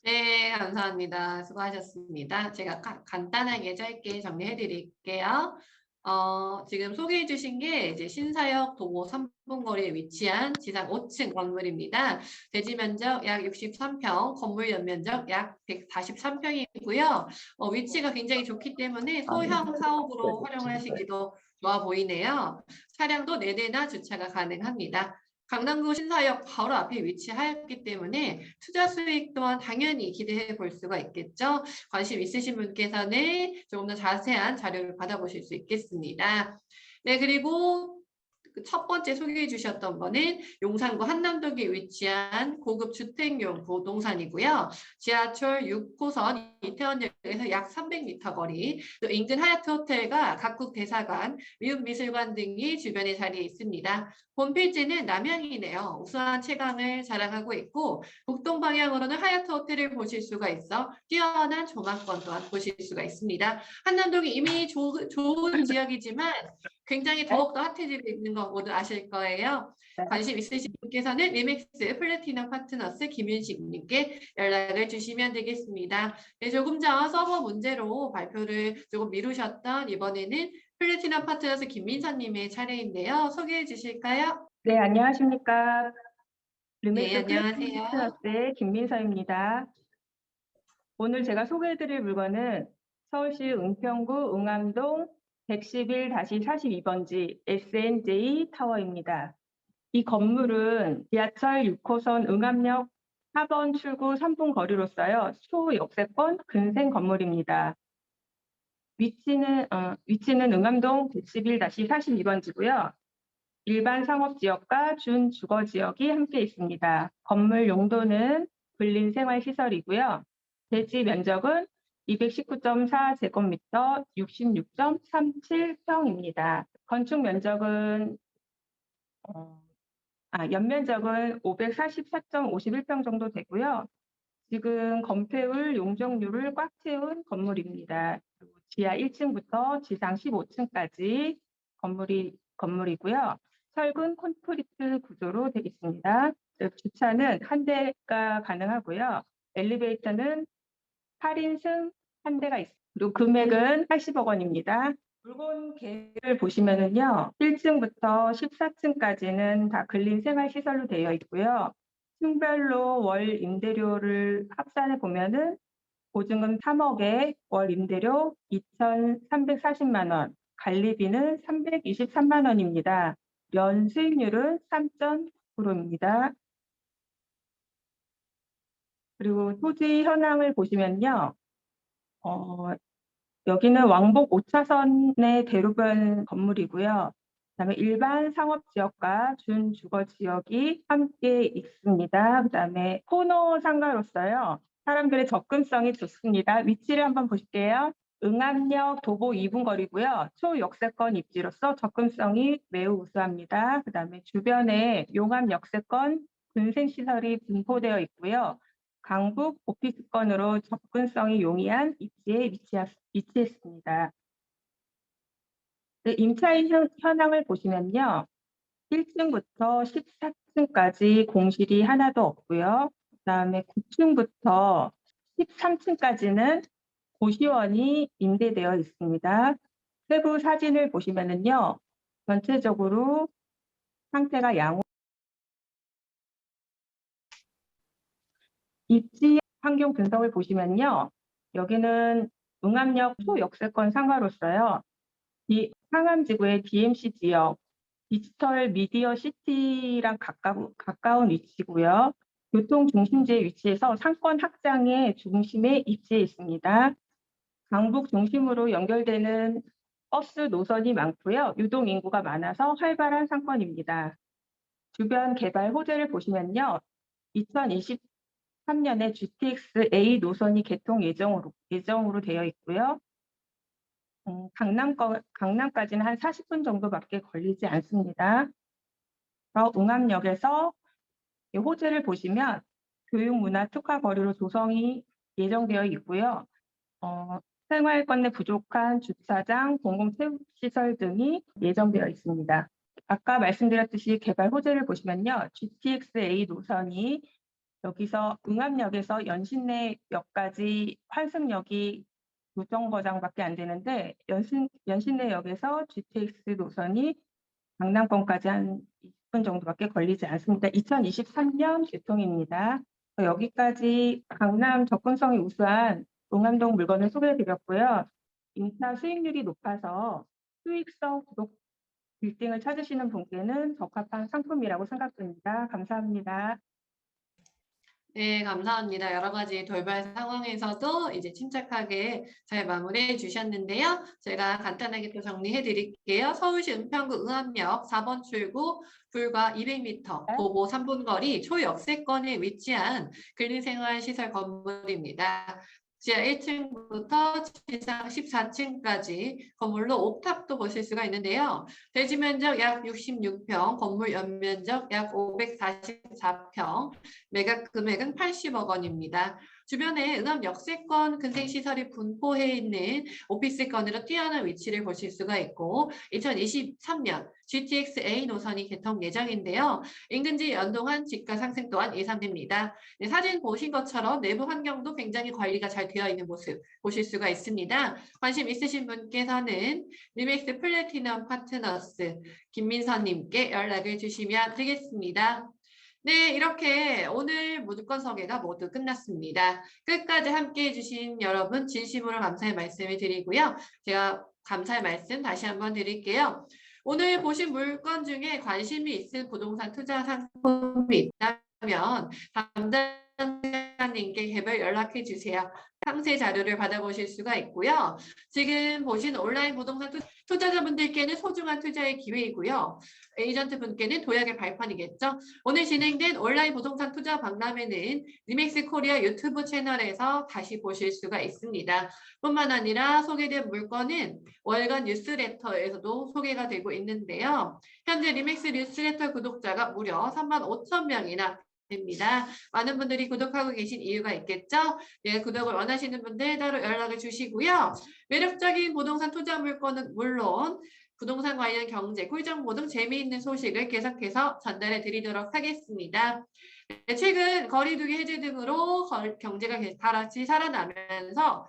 네, 감사합니다. 수고하셨습니다. 제가 간단하게 짧게 정리해 드릴게요. 지금 소개해 주신 게 이제 신사역 도보 3분 거리에 위치한 지상 5층 건물입니다. 대지 면적 약 63평, 건물 연면적 약 143평이고요. 위치가 굉장히 좋기 때문에 소형 사업으로 활용하시기도 좋아 보이네요. 차량도 4대나 주차가 가능합니다. 강남구 신사역 바로 앞에 위치하였기 때문에 투자 수익 또한 당연히 기대해 볼 수가 있겠죠. 관심 있으신 분께서는 조금 더 자세한 자료를 받아보실 수 있겠습니다. 네, 그리고 첫 번째 소개해 주셨던 거는 용산구 한남동에 위치한 고급 주택용 부동산이고요. 지하철 6호선 이태원역에서 약 300m 거리, 또 인근 하얏트 호텔과 각국 대사관, 미국미술관 등이 주변에 자리해 있습니다. 홈페이지는 남향이네요. 우수한 채광을 자랑하고 있고 북동 방향으로는 하얏트 호텔을 보실 수가 있어 뛰어난 조망권 또한 보실 수가 있습니다. 한남동이 이미 좋은 지역이지만 굉장히 더욱더 핫해지고 있는 거 모두 아실 거예요. 관심 있으신 분께서는 리맥스 플래티넘 파트너스 김윤식님께 연락을 주시면 되겠습니다. 네, 조금 전 서버 문제로 발표를 조금 미루셨던 이번에는 플래티넘 파트너스 김민서님의 차례인데요. 소개해 주실까요? 네, 안녕하십니까. 네, 르맥스 안녕하세요. 파트너스의 김민서입니다. 오늘 제가 소개해드릴 물건은 서울시 은평구 응암동 111-42번지 SNJ 타워입니다. 이 건물은 지하철 6호선 응암역 4번 출구 3분 거리로서요. 초역세권 근생 건물입니다. 위치는 응암동 111-42번지고요. 일반 상업지역과 준주거지역이 함께 있습니다. 건물 용도는 근린생활시설이고요. 대지 면적은 219.4제곱미터 66.37평입니다. 건축 면적은 연면적은 544.51평 정도 되고요. 지금 건폐율 용적률을 꽉 채운 건물입니다. 지하 1층부터 지상 15층까지 건물이고요. 철근 콘크리트 구조로 되어 있습니다. 주차는 한 대가 가능하고요. 엘리베이터는 8인승 한 대가 있습니다. 그리고 금액은 80억 원입니다. 물건 계획을 보시면은요. 1층부터 14층까지는 다 근린생활시설로 되어 있고요. 층별로 월 임대료를 합산해 보면은 보증금 3억에 월 임대료 2,340만 원, 관리비는 323만 원입니다. 연 수익률은 3.9%입니다. 그리고 토지 현황을 보시면요. 여기는 왕복 5차선의 대로변 건물이고요. 그다음에 일반 상업지역과 준주거지역이 함께 있습니다. 그다음에 코너 상가로서요. 사람들의 접근성이 좋습니다. 위치를 한번 보실게요. 응암역 도보 2분 거리고요. 초역세권 입지로서 접근성이 매우 우수합니다. 그다음에 주변에 용암 역세권 근생시설이 분포되어 있고요. 강북 오피스권으로 접근성이 용이한 입지에 위치했습니다. 임차인 현황을 보시면요. 1층부터 14층까지 공실이 하나도 없고요. 그다음에 9층부터 13층까지는 고시원이 임대되어 있습니다. 세부 사진을 보시면은요. 전체적으로 상태가 입지 환경 분석을 보시면요. 여기는 응암역 초역세권 상가로서요. 이 상암지구의 DMC 지역, 디지털 미디어 시티랑 가까운 위치고요. 교통 중심지에 위치해서 상권 확장의 중심에 입지해 있습니다. 강북 중심으로 연결되는 버스 노선이 많고요. 유동 인구가 많아서 활발한 상권입니다. 주변 개발 호재를 보시면요. 2023년에 GTX A 노선이 개통 예정으로 되어 있고요. 강남까지는 한 40분 정도밖에 걸리지 않습니다. 웅암역에서 이 호재를 보시면 교육문화 특화 거리로 조성이 예정되어 있고요. 생활권 내 부족한 주차장, 공공체육시설 등이 예정되어 있습니다. 아까 말씀드렸듯이 개발 호재를 보시면요. GTX-A 노선이 여기서 웅암역에서 연신내역까지 환승역이 요정거장밖에 안 되는데 연신내역에서 GTX 노선이 강남권까지 한 20분 정도밖에 걸리지 않습니다. 2023년 개통입니다. 여기까지 강남 접근성이 우수한 웅암동 물건을 소개해드렸고요. 인차 수익률이 높아서 수익성 구독 빌딩을 찾으시는 분께는 적합한 상품이라고 생각됩니다. 감사합니다. 네, 감사합니다. 여러 가지 돌발 상황에서도 이제 침착하게 잘 마무리해 주셨는데요. 제가 간단하게 또 정리해 드릴게요. 서울시 은평구 응암역 4번 출구 불과 200m, 도보 3분 거리 초역세권에 위치한 근린생활시설 건물입니다. 지하 1층부터 지상 14층까지 건물로 옥탑도 보실 수가 있는데요. 대지 면적 약 66평, 건물 연면적 약 544평, 매각 금액은 80억 원입니다. 주변에 응암 역세권 근생시설이 분포해 있는 오피스권으로 뛰어난 위치를 보실 수가 있고 2023년 GTX-A 노선이 개통 예정인데요. 인근지 연동한 집가 상승 또한 예상됩니다. 네, 사진 보신 것처럼 내부 환경도 굉장히 관리가 잘 되어 있는 모습 보실 수가 있습니다. 관심 있으신 분께서는 리맥스 플래티넘 파트너스 김민선님께 연락을 주시면 되겠습니다. 네, 이렇게 오늘 물건 소개가 모두 끝났습니다. 끝까지 함께해 주신 여러분 진심으로 감사의 말씀을 드리고요. 제가 감사의 말씀 다시 한번 드릴게요. 오늘 보신 물건 중에 관심이 있는 부동산 투자 상품이 있다면 담당자님께 개별 연락해 주세요. 상세 자료를 받아보실 수가 있고요. 지금 보신 온라인 부동산 투자자분들께는 소중한 투자의 기회이고요. 에이전트 분께는 도약의 발판이겠죠. 오늘 진행된 온라인 부동산 투자 박람회는 리맥스 코리아 유튜브 채널에서 다시 보실 수가 있습니다. 뿐만 아니라 소개된 물건은 월간 뉴스레터에서도 소개가 되고 있는데요. 현재 리맥스 뉴스레터 구독자가 무려 35,000명이나 됩니다. 많은 분들이 구독하고 계신 이유가 있겠죠? 네, 구독을 원하시는 분들 따로 연락을 주시고요. 매력적인 부동산 투자 물건은 물론 부동산 관련 경제, 꿀정보 등 재미있는 소식을 계속해서 전달해 드리도록 하겠습니다. 네, 최근 거리두기 해제 등으로 경제가 다시 살아나면서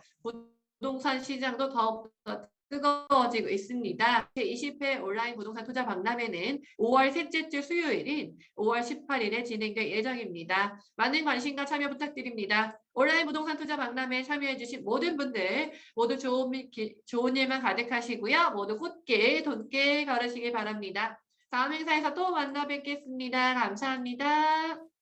부동산 시장도 더욱더 뜨거워지고 있습니다. 제20회 온라인 부동산 투자 박람회는 5월 셋째 주 수요일인 5월 18일에 진행될 예정입니다. 많은 관심과 참여 부탁드립니다. 온라인 부동산 투자 박람회에 참여해주신 모든 분들 모두 좋은 일만 가득하시고요. 모두 굳게 돈게 걸으시길 바랍니다. 다음 행사에서 또 만나 뵙겠습니다. 감사합니다.